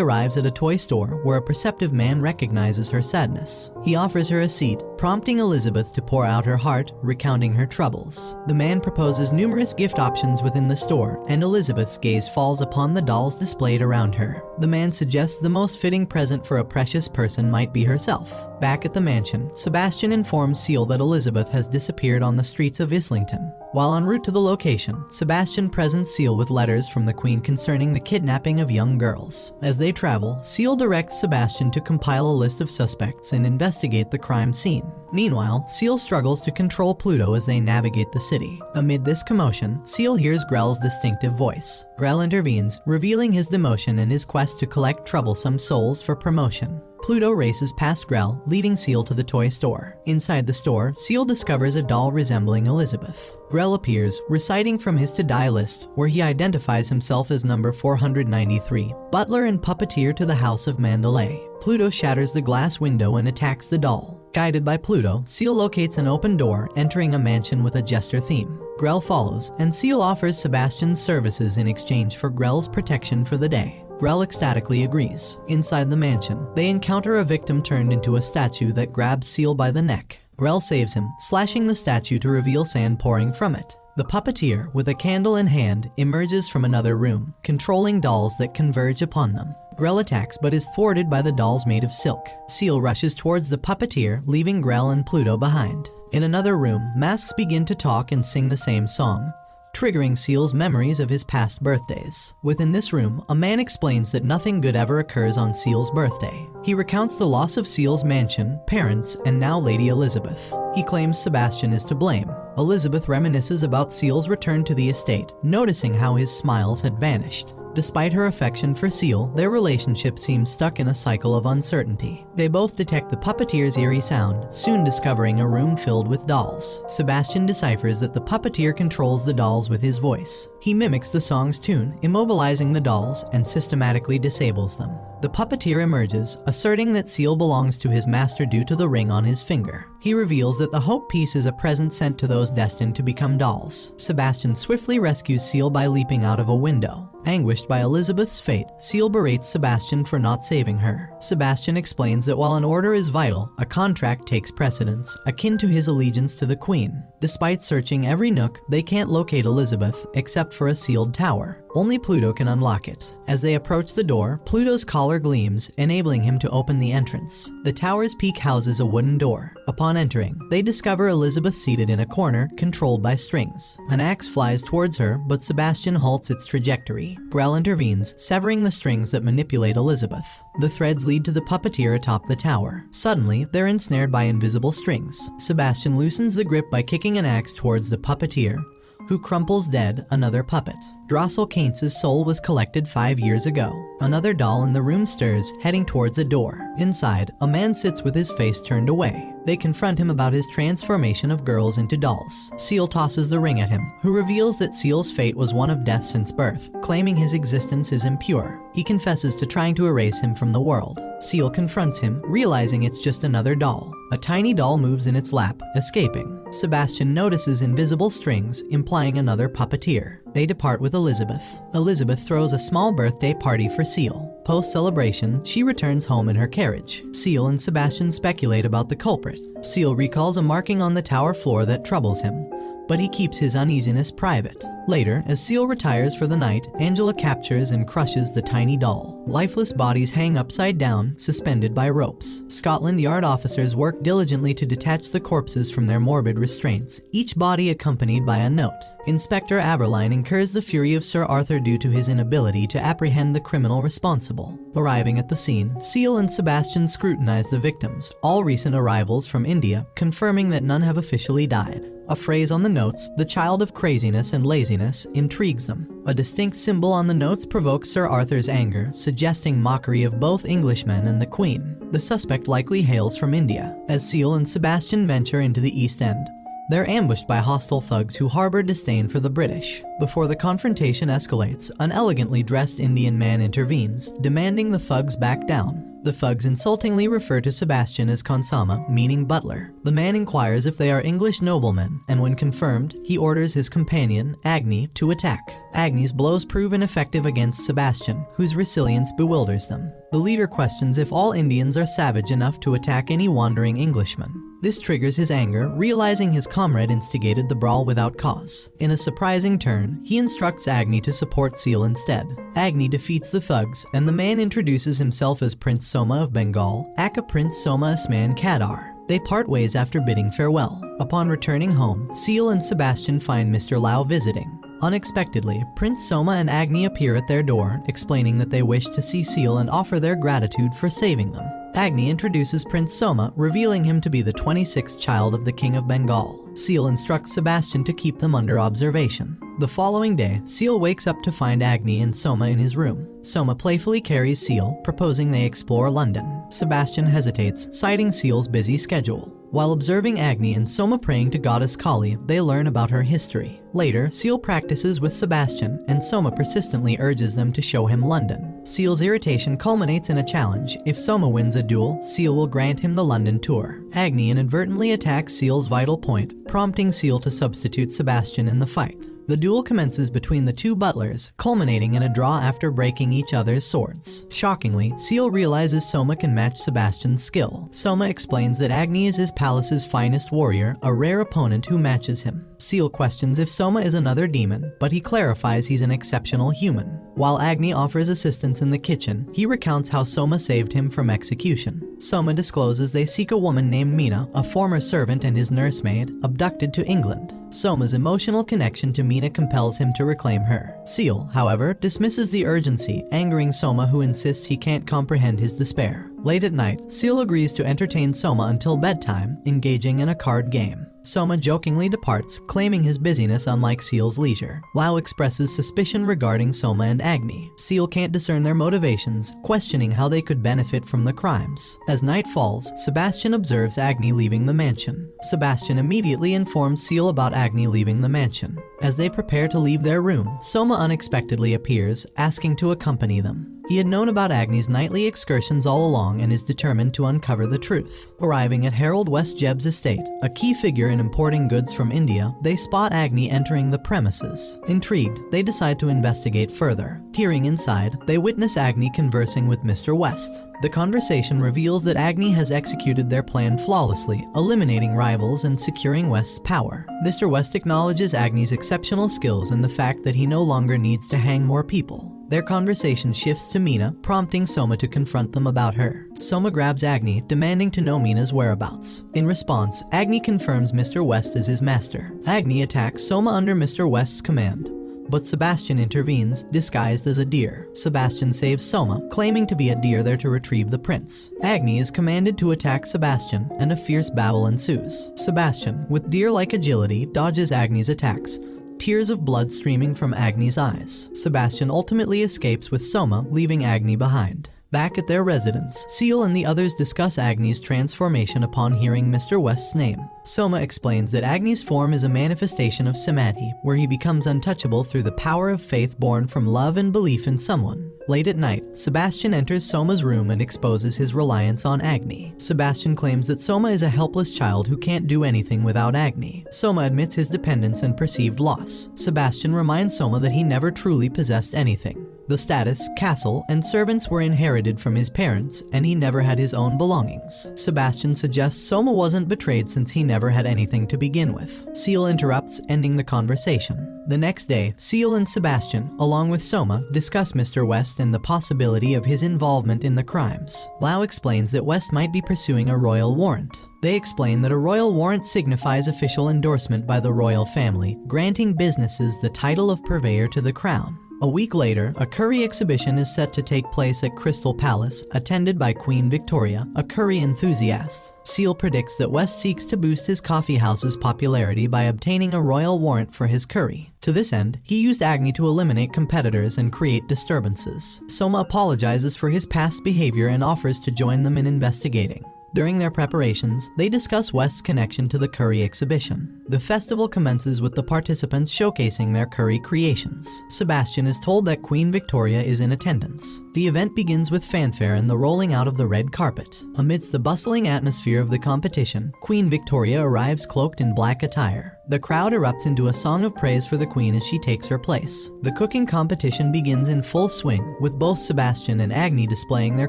arrives at a toy store where a perceptive man recognizes her sadness. He offers her a seat, prompting Elizabeth to pour out her heart, recounting her troubles. The man proposes numerous gift options within the store, and Elizabeth's gaze falls upon the dolls displayed around her. The man suggests the most fitting present for a precious person might be herself. Back at the mansion, Sebastian informs Seal that Elizabeth has disappeared on the streets of Islington. While en route to the location, Sebastian presents Seal with letters from the Queen concerning the kidnapping of young girls. As they travel, Seal directs Sebastian to compile a list of suspects and investigate the crime scene. Meanwhile, Seal struggles to control Pluto as they navigate the city. Amid this commotion, Seal hears Grell's distinctive voice. Grell intervenes, revealing his demotion and his quest to collect troublesome souls for promotion. Pluto races past Grell, leading Seal to the toy store. Inside the store, Seal discovers a doll resembling Elizabeth. Grell appears, reciting from his to-die list, where he identifies himself as number 493, butler and puppeteer to the House of Mandalay. Pluto shatters the glass window and attacks the doll. Guided by Pluto, Seal locates an open door, entering a mansion with a jester theme. Grell follows, and Seal offers Sebastian's services in exchange for Grell's protection for the day. Grell ecstatically agrees. Inside the mansion, they encounter a victim turned into a statue that grabs Seal by the neck. Grell saves him, slashing the statue to reveal sand pouring from it. The puppeteer, with a candle in hand, emerges from another room, controlling dolls that converge upon them. Grell attacks but is thwarted by the dolls made of silk. Seal rushes towards the puppeteer, leaving Grell and Pluto behind. In another room, masks begin to talk and sing the same song, triggering Seal's memories of his past birthdays. Within this room, a man explains that nothing good ever occurs on Seal's birthday. He recounts the loss of Seal's mansion, parents, and now Lady Elizabeth. He claims Sebastian is to blame. Elizabeth reminisces about Seal's return to the estate, noticing how his smiles had vanished. Despite her affection for Seal, their relationship seems stuck in a cycle of uncertainty. They both detect the puppeteer's eerie sound, soon discovering a room filled with dolls. Sebastian deciphers that the puppeteer controls the dolls with his voice. He mimics the song's tune, immobilizing the dolls, and systematically disables them. The puppeteer emerges, asserting that Seal belongs to his master due to the ring on his finger. He reveals that the Hope Piece is a present sent to those destined to become dolls. Sebastian swiftly rescues Seal by leaping out of a window. Anguished by Elizabeth's fate, Seal berates Sebastian for not saving her. Sebastian explains that while an order is vital, a contract takes precedence, akin to his allegiance to the Queen. Despite searching every nook, they can't locate Elizabeth, except for a sealed tower. Only Pluto can unlock it. As they approach the door, Pluto's collar gleams, enabling him to open the entrance. The tower's peak houses a wooden door. Upon entering, they discover Elizabeth seated in a corner, controlled by strings. An axe flies towards her, but Sebastian halts its trajectory. Grell intervenes, severing the strings that manipulate Elizabeth. The threads lead to the puppeteer atop the tower. Suddenly, they're ensnared by invisible strings. Sebastian loosens the grip by kicking an axe towards the puppeteer, who crumples dead, another puppet. Drossel Keynes' soul was collected 5 years ago. Another doll in the room stirs, heading towards a door. Inside, a man sits with his face turned away. They confront him about his transformation of girls into dolls. Seal tosses the ring at him, who reveals that Seal's fate was one of death since birth, claiming his existence is impure. He confesses to trying to erase him from the world. Seal confronts him, realizing it's just another doll. A tiny doll moves in its lap, escaping. Sebastian notices invisible strings, implying another puppeteer. They depart with Elizabeth. Elizabeth throws a small birthday party for Seal. Post-celebration, she returns home in her carriage. Seal and Sebastian speculate about the culprit. Seal recalls a marking on the tower floor that troubles him, but he keeps his uneasiness private. Later, as Seal retires for the night, Angela captures and crushes the tiny doll. Lifeless bodies hang upside down, suspended by ropes. Scotland Yard officers work diligently to detach the corpses from their morbid restraints, each body accompanied by a note. Inspector Aberline incurs the fury of Sir Arthur due to his inability to apprehend the criminal responsible. Arriving at the scene, Seal and Sebastian scrutinize the victims, all recent arrivals from India, confirming that none have officially died. A phrase on the notes, "the child of craziness and laziness," intrigues them. A distinct symbol on the notes provokes Sir Arthur's anger, suggesting mockery of both Englishmen and the Queen. The suspect likely hails from India. As Seal and Sebastian venture into the East End, they're ambushed by hostile thugs who harbor disdain for the British. Before the confrontation escalates, an elegantly dressed Indian man intervenes, demanding the thugs back down. The thugs insultingly refer to Sebastian as Konsama, meaning butler. The man inquires if they are English noblemen, and when confirmed, he orders his companion, Agni, to attack. Agni's blows prove ineffective against Sebastian, whose resilience bewilders them. The leader questions if all Indians are savage enough to attack any wandering Englishman. This triggers his anger, realizing his comrade instigated the brawl without cause. In a surprising turn, he instructs Agni to support Seal instead. Agni defeats the thugs, and the man introduces himself as Prince Soma of Bengal, aka Prince Soma Asman Kadar. They part ways after bidding farewell. Upon returning home, Seal and Sebastian find Mr. Lau visiting. Unexpectedly, Prince Soma and Agni appear at their door, explaining that they wish to see Seal and offer their gratitude for saving them. Agni introduces Prince Soma, revealing him to be the 26th child of the King of Bengal. Seal instructs Sebastian to keep them under observation. The following day, Seal wakes up to find Agni and Soma in his room. Soma playfully carries Seal, proposing they explore London. Sebastian hesitates, citing Seal's busy schedule. While observing Agni and Soma praying to goddess Kali, they learn about her history. Later, Seal practices with Sebastian, and Soma persistently urges them to show him London. Seal's irritation culminates in a challenge. If Soma wins a duel, Seal will grant him the London tour. Agni inadvertently attacks Seal's vital point, prompting Seal to substitute Sebastian in the fight. The duel commences between the two butlers, culminating in a draw after breaking each other's swords. Shockingly, Seal realizes Soma can match Sebastian's skill. Soma explains that Agni is his palace's finest warrior, a rare opponent who matches him. Seal questions if Soma is another demon, but he clarifies he's an exceptional human. While Agni offers assistance in the kitchen, he recounts how Soma saved him from execution. Soma discloses they seek a woman named Mina, a former servant and his nursemaid, abducted to England. Soma's emotional connection to Mina compels him to reclaim her. Seal, however, dismisses the urgency, angering Soma, who insists he can't comprehend his despair. Late at night, Seal agrees to entertain Soma until bedtime, engaging in a card game. Soma jokingly departs, claiming his busyness unlike Seal's leisure. Lau expresses suspicion regarding Soma and Agni. Seal can't discern their motivations, questioning how they could benefit from the crimes. As night falls, Sebastian observes Agni leaving the mansion. Sebastian immediately informs Seal about Agni leaving the mansion. As they prepare to leave their room, Soma unexpectedly appears, asking to accompany them. He had known about Agni's nightly excursions all along and is determined to uncover the truth. Arriving at Harold West Jebb's estate, a key figure in importing goods from India, they spot Agni entering the premises. Intrigued, they decide to investigate further. Peering inside, they witness Agni conversing with Mr. West. The conversation reveals that Agni has executed their plan flawlessly, eliminating rivals and securing West's power. Mr. West acknowledges Agni's exceptional skills and the fact that he no longer needs to hang more people. Their conversation shifts to Mina, prompting Soma to confront them about her. Soma grabs Agni, demanding to know Mina's whereabouts. In response, Agni confirms Mr. West is his master. Agni attacks Soma under Mr. West's command, but Sebastian intervenes, disguised as a deer. Sebastian saves Soma, claiming to be a deer there to retrieve the prince. Agni is commanded to attack Sebastian, and a fierce battle ensues. Sebastian, with deer-like agility, dodges Agni's attacks, tears of blood streaming from Agni's eyes. Sebastian ultimately escapes with Soma, leaving Agni behind. Back at their residence, Seal and the others discuss Agni's transformation upon hearing Mr. West's name. Soma explains that Agni's form is a manifestation of Samadhi, where he becomes untouchable through the power of faith born from love and belief in someone. Late at night, Sebastian enters Soma's room and exposes his reliance on Agni. Sebastian claims that Soma is a helpless child who can't do anything without Agni. Soma admits his dependence and perceived loss. Sebastian reminds Soma that he never truly possessed anything. The status, castle, and servants were inherited from his parents, and he never had his own belongings. Sebastian suggests Soma wasn't betrayed since he never had anything to begin with. Seal interrupts, ending the conversation. The next day, Seal and Sebastian, along with Soma, discuss Mr. West and the possibility of his involvement in the crimes. Lau explains that West might be pursuing a royal warrant. They explain that a royal warrant signifies official endorsement by the royal family, granting businesses the title of purveyor to the crown. A week later, a curry exhibition is set to take place at Crystal Palace, attended by Queen Victoria, a curry enthusiast. Seal predicts that West seeks to boost his coffeehouse's popularity by obtaining a royal warrant for his curry. To this end, he used Agni to eliminate competitors and create disturbances. Soma apologizes for his past behavior and offers to join them in investigating. During their preparations, they discuss West's connection to the curry exhibition. The festival commences with the participants showcasing their curry creations. Sebastian is told that Queen Victoria is in attendance. The event begins with fanfare and the rolling out of the red carpet. Amidst the bustling atmosphere of the competition, Queen Victoria arrives cloaked in black attire. The crowd erupts into a song of praise for the queen as she takes her place. The cooking competition begins in full swing, with both Sebastian and Agni displaying their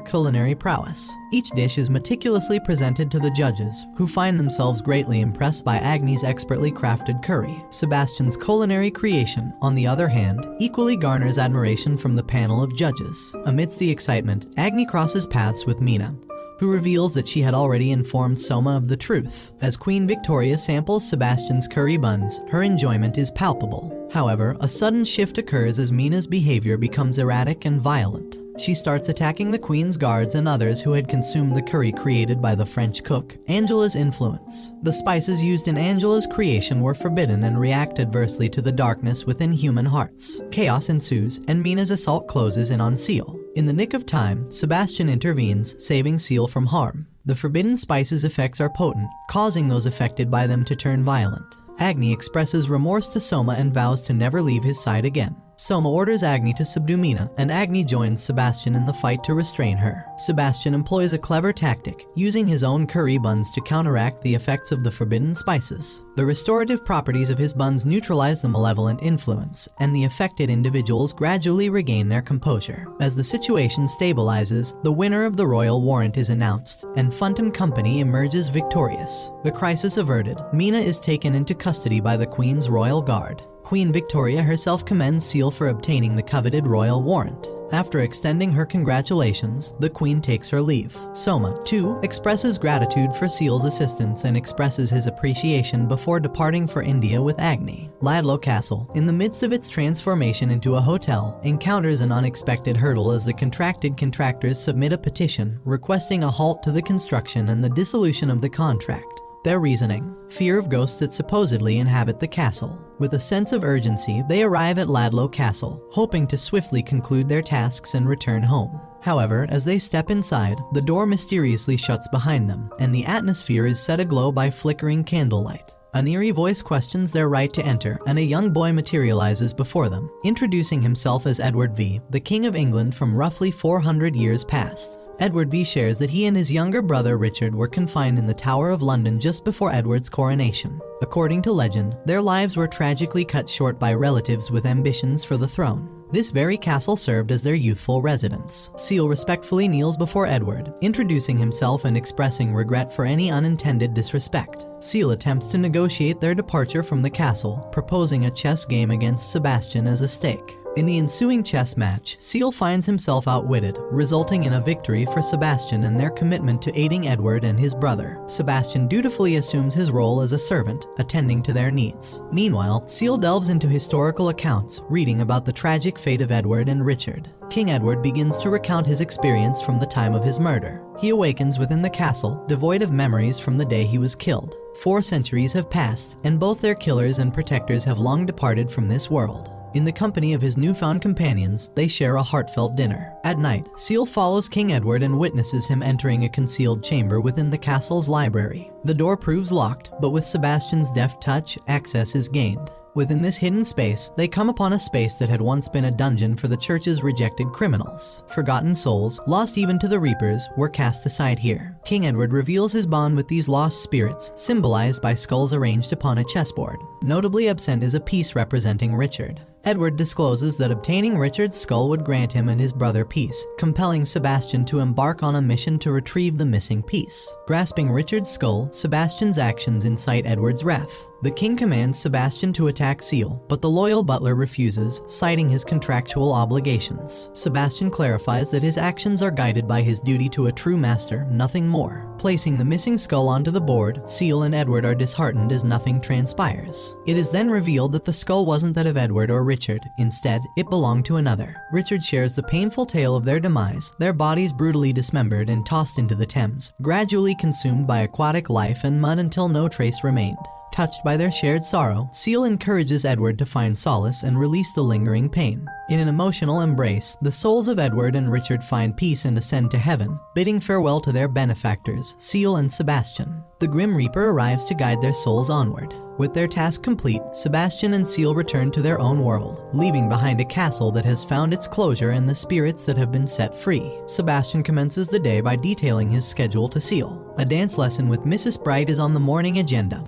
culinary prowess. Each dish is meticulously presented to the judges, who find themselves greatly impressed by Agni's expertly crafted curry. Sebastian's culinary creation, on the other hand, equally garners admiration from the panel of judges. Amidst the excitement, Agni crosses paths with Mina, who reveals that she had already informed Soma of the truth. As Queen Victoria samples Sebastian's curry buns, her enjoyment is palpable. However, a sudden shift occurs as Mina's behavior becomes erratic and violent. She starts attacking the queen's guards and others who had consumed the curry created by the French cook, Angela's influence. The spices used in Angela's creation were forbidden and react adversely to the darkness within human hearts. Chaos ensues, and Mina's assault closes in on Seal. In the nick of time, Sebastian intervenes, saving Seal from harm. The forbidden spices' effects are potent, causing those affected by them to turn violent. Agni expresses remorse to Soma and vows to never leave his side again. Soma orders Agni to subdue Mina, and Agni joins Sebastian in the fight to restrain her. Sebastian employs a clever tactic, using his own curry buns to counteract the effects of the forbidden spices. The restorative properties of his buns neutralize the malevolent influence, and the affected individuals gradually regain their composure. As the situation stabilizes, the winner of the royal warrant is announced, and Phantom Company emerges victorious. The crisis averted, Mina is taken into custody by the Queen's royal guard. Queen Victoria herself commends Seal for obtaining the coveted royal warrant. After extending her congratulations, the Queen takes her leave. Soma, too, expresses gratitude for Seal's assistance and expresses his appreciation before departing for India with Agni. Ladlo Castle, in the midst of its transformation into a hotel, encounters an unexpected hurdle as the contractors submit a petition requesting a halt to the construction and the dissolution of the contract. Their reasoning: fear of ghosts that supposedly inhabit the castle. With a sense of urgency, they arrive at Ladlo Castle, hoping to swiftly conclude their tasks and return home. However, as they step inside, the door mysteriously shuts behind them, and the atmosphere is set aglow by flickering candlelight. An eerie voice questions their right to enter, and a young boy materializes before them, introducing himself as Edward V, the King of England from roughly 400 years past. Edward V shares that he and his younger brother Richard were confined in the Tower of London just before Edward's coronation. According to legend, their lives were tragically cut short by relatives with ambitions for the throne. This very castle served as their youthful residence. Seal respectfully kneels before Edward, introducing himself and expressing regret for any unintended disrespect. Seal attempts to negotiate their departure from the castle, proposing a chess game against Sebastian as a stake. In the ensuing chess match, Seal finds himself outwitted, resulting in a victory for Sebastian and their commitment to aiding Edward and his brother. Sebastian dutifully assumes his role as a servant, attending to their needs. Meanwhile, Seal delves into historical accounts, reading about the tragic fate of Edward and Richard. King Edward begins to recount his experience from the time of his murder. He awakens within the castle, devoid of memories from the day he was killed. 4 centuries have passed, and both their killers and protectors have long departed from this world. In the company of his newfound companions, they share a heartfelt dinner. At night, Seal follows King Edward and witnesses him entering a concealed chamber within the castle's library. The door proves locked, but with Sebastian's deft touch, access is gained. Within this hidden space, they come upon a space that had once been a dungeon for the church's rejected criminals. Forgotten souls, lost even to the Reapers, were cast aside here. King Edward reveals his bond with these lost spirits, symbolized by skulls arranged upon a chessboard. Notably absent is a piece representing Richard. Edward discloses that obtaining Richard's skull would grant him and his brother peace, compelling Sebastian to embark on a mission to retrieve the missing piece. Grasping Richard's skull, Sebastian's actions incite Edward's wrath. The king commands Sebastian to attack Seal, but the loyal butler refuses, citing his contractual obligations. Sebastian clarifies that his actions are guided by his duty to a true master, nothing more. Placing the missing skull onto the board, Seal and Edward are disheartened as nothing transpires. It is then revealed that the skull wasn't that of Edward or Richard. Instead, it belonged to another. Richard shares the painful tale of their demise, their bodies brutally dismembered and tossed into the Thames, gradually consumed by aquatic life and mud until no trace remained. Touched by their shared sorrow, Seal encourages Edward to find solace and release the lingering pain. In an emotional embrace, the souls of Edward and Richard find peace and ascend to heaven, bidding farewell to their benefactors, Seal and Sebastian. The Grim Reaper arrives to guide their souls onward. With their task complete, Sebastian and Seal return to their own world, leaving behind a castle that has found its closure and the spirits that have been set free. Sebastian commences the day by detailing his schedule to Seal. A dance lesson with Mrs. Bright is on the morning agenda,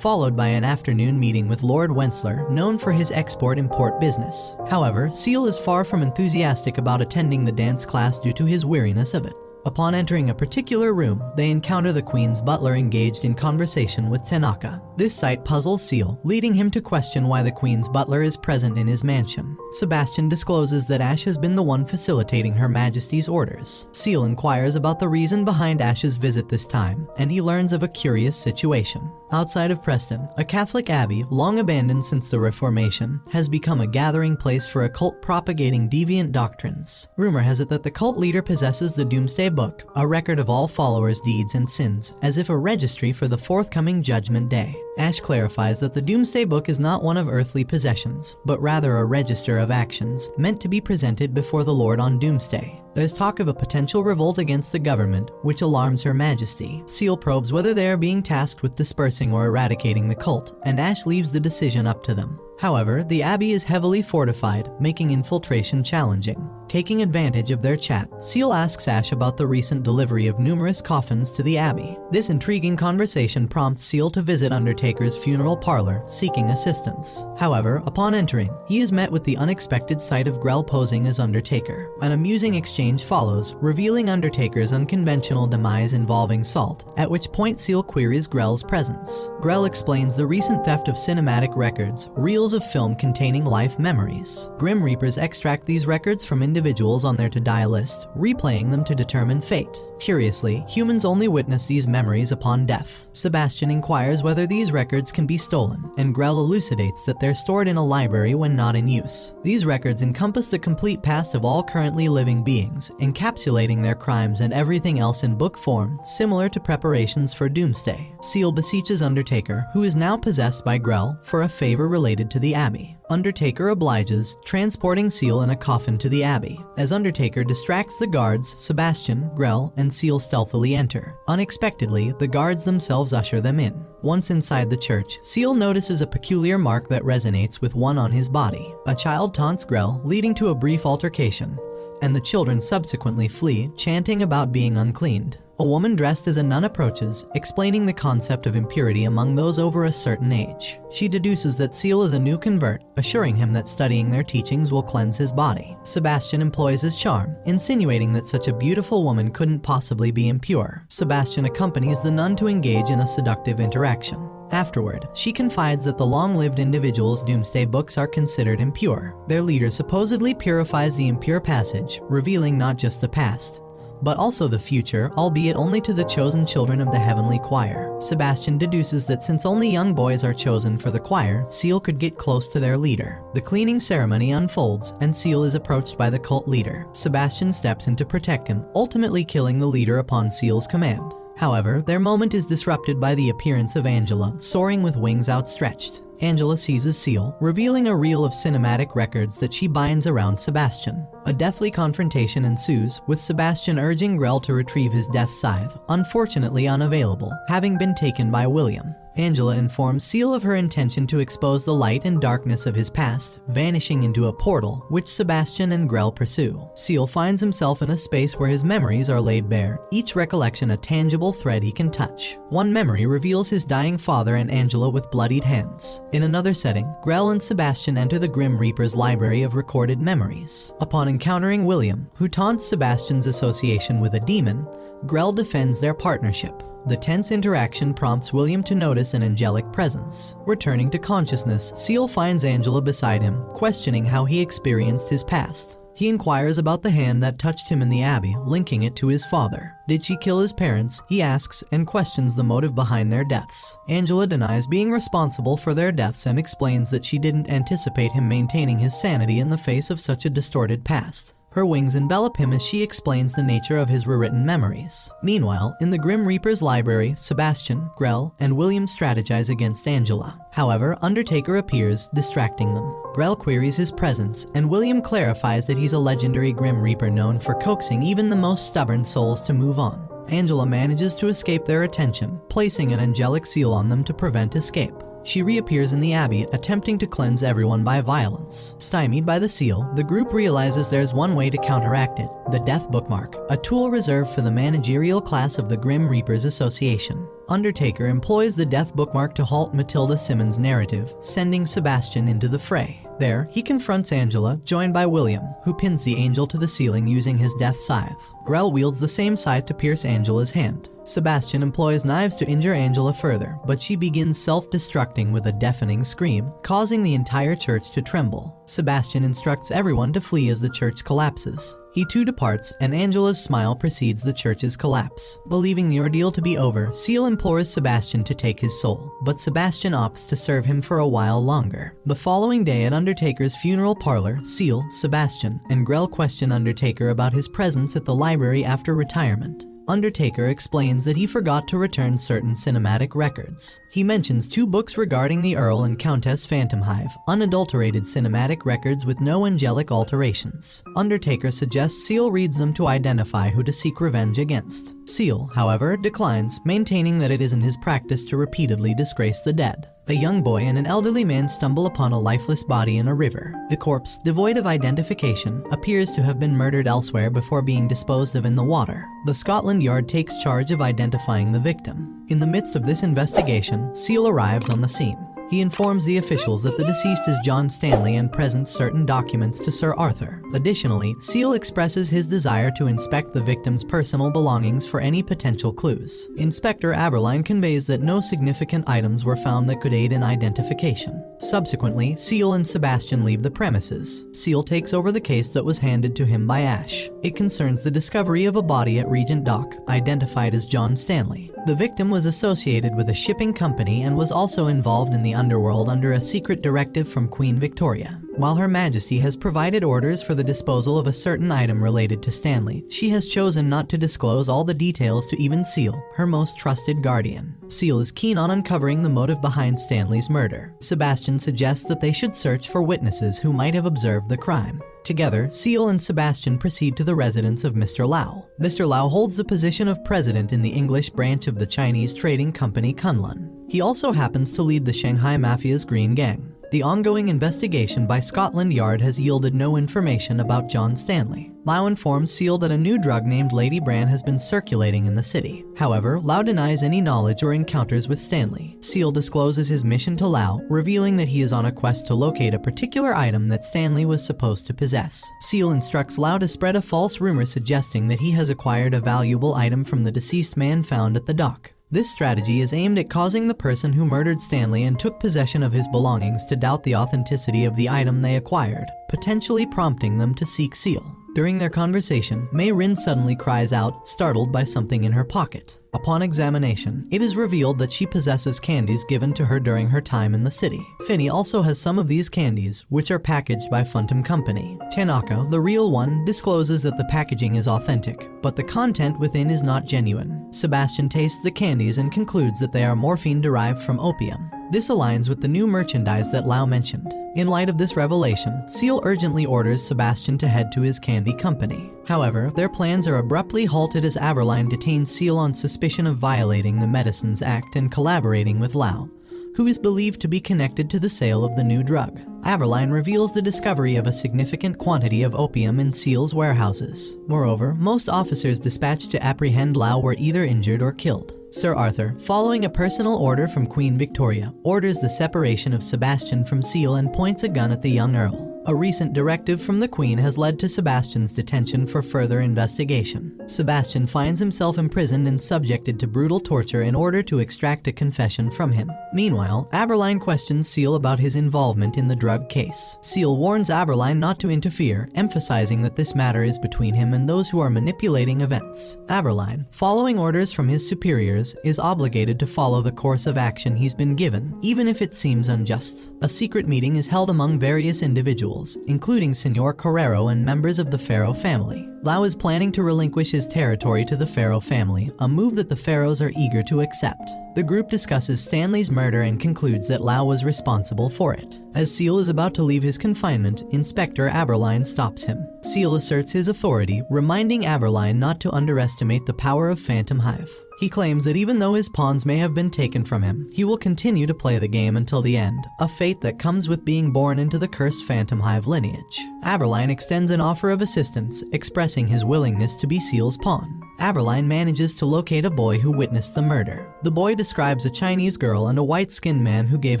followed by an afternoon meeting with Lord Wensler, known for his export-import business. However, Seal is far from enthusiastic about attending the dance class due to his weariness of it. Upon entering a particular room, they encounter the Queen's butler engaged in conversation with Tanaka. This sight puzzles Seal, leading him to question why the Queen's butler is present in his mansion. Sebastian discloses that Ash has been the one facilitating Her Majesty's orders. Seal inquires about the reason behind Ash's visit this time, and he learns of a curious situation. Outside of Preston, a Catholic abbey, long abandoned since the Reformation, has become a gathering place for a cult propagating deviant doctrines. Rumor has it that the cult leader possesses the Doomsday Book, a record of all followers' deeds and sins, as if a registry for the forthcoming Judgment Day. Ash clarifies that the Doomsday Book is not one of earthly possessions, but rather a register of actions meant to be presented before the Lord on Doomsday. There's talk of a potential revolt against the government, which alarms Her Majesty. Seal probes whether they are being tasked with dispersing or eradicating the cult, and Ash leaves the decision up to them. However, the abbey is heavily fortified, making infiltration challenging. Taking advantage of their chat, Seal asks Ash about the recent delivery of numerous coffins to the abbey. This intriguing conversation prompts Seal to visit Undertaker's funeral parlor, seeking assistance. However, upon entering, he is met with the unexpected sight of Grell posing as Undertaker. An amusing exchange follows, revealing Undertaker's unconventional demise involving salt, at which point Seal queries Grell's presence. Grell explains the recent theft of cinematic records, reels of film containing life memories. Grim Reapers extract these records from individuals on their to-die list, replaying them to determine fate. Curiously, humans only witness these memories upon death. Sebastian inquires whether these records can be stolen, and Grell elucidates that they're stored in a library when not in use. These records encompass the complete past of all currently living beings, encapsulating their crimes and everything else in book form, similar to preparations for Doomsday. Seal beseeches Undertaker, who is now possessed by Grell, for a favor related to the abbey. Undertaker obliges, transporting Seal in a coffin to the abbey. As Undertaker distracts the guards, Sebastian, Grell, and Seal stealthily enter. Unexpectedly, the guards themselves usher them in. Once inside the church, Seal notices a peculiar mark that resonates with one on his body. A child taunts Grell, leading to a brief altercation, and the children subsequently flee, chanting about being uncleaned. A woman dressed as a nun approaches, explaining the concept of impurity among those over a certain age. She deduces that Seal is a new convert, assuring him that studying their teachings will cleanse his body. Sebastian employs his charm, insinuating that such a beautiful woman couldn't possibly be impure. Sebastian accompanies the nun to engage in a seductive interaction. Afterward, she confides that the long-lived individual's Doomsday books are considered impure. Their leader supposedly purifies the impure passage, revealing not just the past, but also the future, albeit only to the chosen children of the heavenly choir. Sebastian deduces that since only young boys are chosen for the choir, Seal could get close to their leader. The cleaning ceremony unfolds, and Seal is approached by the cult leader. Sebastian steps in to protect him, ultimately killing the leader upon Seal's command. However, their moment is disrupted by the appearance of Angela, soaring with wings outstretched. Angela seizes Seal, revealing a reel of cinematic records that she binds around Sebastian. A deathly confrontation ensues, with Sebastian urging Grell to retrieve his death scythe, unfortunately unavailable, having been taken by William. Angela informs Seal of her intention to expose the light and darkness of his past, vanishing into a portal, which Sebastian and Grell pursue. Seal finds himself in a space where his memories are laid bare, each recollection a tangible thread he can touch. One memory reveals his dying father and Angela with bloodied hands. In another setting, Grell and Sebastian enter the Grim Reaper's library of recorded memories. Upon encountering William, who taunts Sebastian's association with a demon, Grell defends their partnership. The tense interaction prompts William to notice an angelic presence. Returning to consciousness, Seal finds Angela beside him, questioning how he experienced his past. He inquires about the hand that touched him in the abbey, linking it to his father. Did she kill his parents? He asks, and questions the motive behind their deaths. Angela denies being responsible for their deaths and explains that she didn't anticipate him maintaining his sanity in the face of such a distorted past. Her wings envelop him as she explains the nature of his rewritten memories. Meanwhile, in the Grim Reaper's library, Sebastian, Grell, and William strategize against Angela. However, Undertaker appears, distracting them. Grell queries his presence, and William clarifies that he's a legendary Grim Reaper known for coaxing even the most stubborn souls to move on. Angela manages to escape their attention, placing an angelic seal on them to prevent escape. She reappears in the abbey, attempting to cleanse everyone by violence. Stymied by the seal, the group realizes there's one way to counteract it: the Death Bookmark, a tool reserved for the managerial class of the Grim Reapers Association. Undertaker employs the Death Bookmark to halt Matilda Simmons' narrative, sending Sebastian into the fray. There, he confronts Angela, joined by William, who pins the angel to the ceiling using his death scythe. Grell wields the same scythe to pierce Angela's hand. Sebastian employs knives to injure Angela further, but she begins self-destructing with a deafening scream, causing the entire church to tremble. Sebastian instructs everyone to flee as the church collapses. He too departs, and Angela's smile precedes the church's collapse. Believing the ordeal to be over, Seal implores Sebastian to take his soul, but Sebastian opts to serve him for a while longer. The following day at Undertaker's funeral parlor, Seal, Sebastian, and Grell question Undertaker about his presence at the library after retirement. Undertaker explains that he forgot to return certain cinematic records. He mentions 2 books regarding the Earl and Countess Phantomhive, unadulterated cinematic records with no angelic alterations. Undertaker suggests Seal reads them to identify who to seek revenge against. Seal, however, declines, maintaining that it isn't his practice to repeatedly disgrace the dead. A young boy and an elderly man stumble upon a lifeless body in a river. The corpse, devoid of identification, appears to have been murdered elsewhere before being disposed of in the water. The Scotland Yard takes charge of identifying the victim. In the midst of this investigation, Seal arrives on the scene. He informs the officials that the deceased is John Stanley and presents certain documents to Sir Arthur. Additionally, Seal expresses his desire to inspect the victim's personal belongings for any potential clues. Inspector Aberline conveys that no significant items were found that could aid in identification. Subsequently, Seal and Sebastian leave the premises. Seal takes over the case that was handed to him by Ash. It concerns the discovery of a body at Regent Dock, identified as John Stanley. The victim was associated with a shipping company and was also involved in the underworld under a secret directive from Queen Victoria. While Her Majesty has provided orders for the disposal of a certain item related to Stanley, she has chosen not to disclose all the details to even Seal, her most trusted guardian. Seal is keen on uncovering the motive behind Stanley's murder. Sebastian suggests that they should search for witnesses who might have observed the crime. Together, Seal and Sebastian proceed to the residence of Mr. Lau. Mr. Lau holds the position of president in the English branch of the Chinese trading company Kunlun. He also happens to lead the Shanghai Mafia's Green Gang. The ongoing investigation by Scotland Yard has yielded no information about John Stanley. Lau informs Seal that a new drug named Lady Bran has been circulating in the city. However, Lau denies any knowledge or encounters with Stanley. Seal discloses his mission to Lau, revealing that he is on a quest to locate a particular item that Stanley was supposed to possess. Seal instructs Lau to spread a false rumor suggesting that he has acquired a valuable item from the deceased man found at the dock. This strategy is aimed at causing the person who murdered Stanley and took possession of his belongings to doubt the authenticity of the item they acquired, potentially prompting them to seek Seal. During their conversation, Mei Rin suddenly cries out, startled by something in her pocket. Upon examination, it is revealed that she possesses candies given to her during her time in the city. Finney also has some of these candies, which are packaged by Funtem Company. Tanaka, the real one, discloses that the packaging is authentic, but the content within is not genuine. Sebastian tastes the candies and concludes that they are morphine derived from opium. This aligns with the new merchandise that Lau mentioned. In light of this revelation, Seal urgently orders Sebastian to head to his candy company. However, their plans are abruptly halted as Aberline detains Seal on suspicion of violating the Medicines Act and collaborating with Lau, who is believed to be connected to the sale of the new drug. Aberline reveals the discovery of a significant quantity of opium in Seal's warehouses. Moreover, most officers dispatched to apprehend Lau were either injured or killed. Sir Arthur, following a personal order from Queen Victoria, orders the separation of Sebastian from Seal and points a gun at the young Earl. A recent directive from the Queen has led to Sebastian's detention for further investigation. Sebastian finds himself imprisoned and subjected to brutal torture in order to extract a confession from him. Meanwhile, Aberline questions Seal about his involvement in the drug case. Seal warns Aberline not to interfere, emphasizing that this matter is between him and those who are manipulating events. Aberline, following orders from his superiors, is obligated to follow the course of action he's been given, even if it seems unjust. A secret meeting is held among various individuals, including Senor Carrero and members of the Pharaoh family. Lau is planning to relinquish his territory to the Pharaoh family, a move that the Pharaohs are eager to accept. The group discusses Stanley's murder and concludes that Lau was responsible for it. As Seal is about to leave his confinement, Inspector Aberline stops him. Seal asserts his authority, reminding Aberline not to underestimate the power of Phantom Hive. He claims that even though his pawns may have been taken from him, he will continue to play the game until the end, a fate that comes with being born into the cursed Phantom Hive lineage. Aberline extends an offer of assistance, expressing his willingness to be Seal's pawn. Aberline manages to locate a boy who witnessed the murder. The boy describes a Chinese girl and a white-skinned man who gave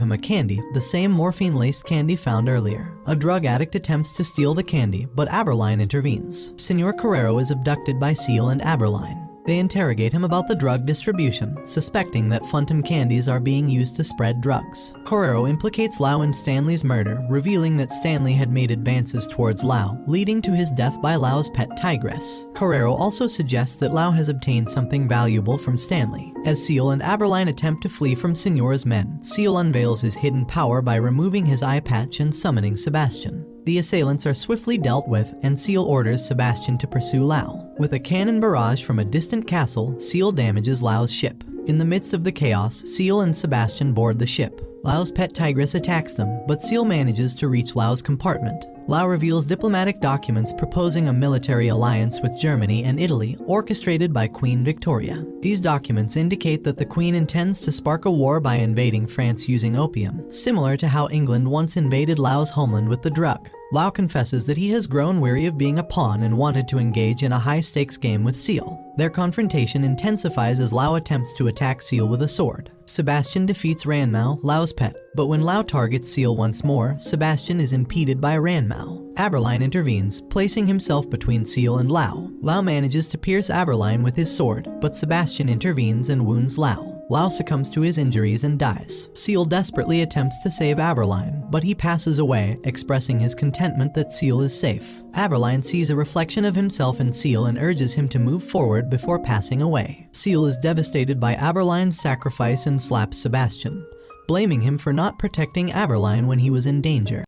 him a candy, the same morphine-laced candy found earlier. A drug addict attempts to steal the candy, but Aberline intervenes. Senor Carrero is abducted by Seal and Aberline. They interrogate him about the drug distribution, suspecting that Phantom candies are being used to spread drugs. Carrero implicates Lau in Stanley's murder, revealing that Stanley had made advances towards Lau, leading to his death by Lau's pet tigress. Carrero also suggests that Lau has obtained something valuable from Stanley. As Seal and Aberline attempt to flee from Senor's men, Seal unveils his hidden power by removing his eye patch and summoning Sebastian. The assailants are swiftly dealt with, and Seal orders Sebastian to pursue Lau. With a cannon barrage from a distant castle, Seal damages Lau's ship. In the midst of the chaos, Seal and Sebastian board the ship. Lau's pet tigress attacks them, but Seal manages to reach Lau's compartment. Lau reveals diplomatic documents proposing a military alliance with Germany and Italy, orchestrated by Queen Victoria. These documents indicate that the Queen intends to spark a war by invading France using opium, similar to how England once invaded Lau's homeland with the drug. Lau confesses that he has grown weary of being a pawn and wanted to engage in a high-stakes game with Seal. Their confrontation intensifies as Lau attempts to attack Seal with a sword. Sebastian defeats Ranmao, Lau's pet, but when Lau targets Seal once more, Sebastian is impeded by Ranmao. Aberline intervenes, placing himself between Seal and Lau. Lau manages to pierce Aberline with his sword, but Sebastian intervenes and wounds Lau. Lau succumbs to his injuries and dies. Seal desperately attempts to save Aberline, but he passes away, expressing his contentment that Seal is safe. Aberline sees a reflection of himself in Seal and urges him to move forward before passing away. Seal is devastated by Aberline's sacrifice and slaps Sebastian, blaming him for not protecting Aberline when he was in danger.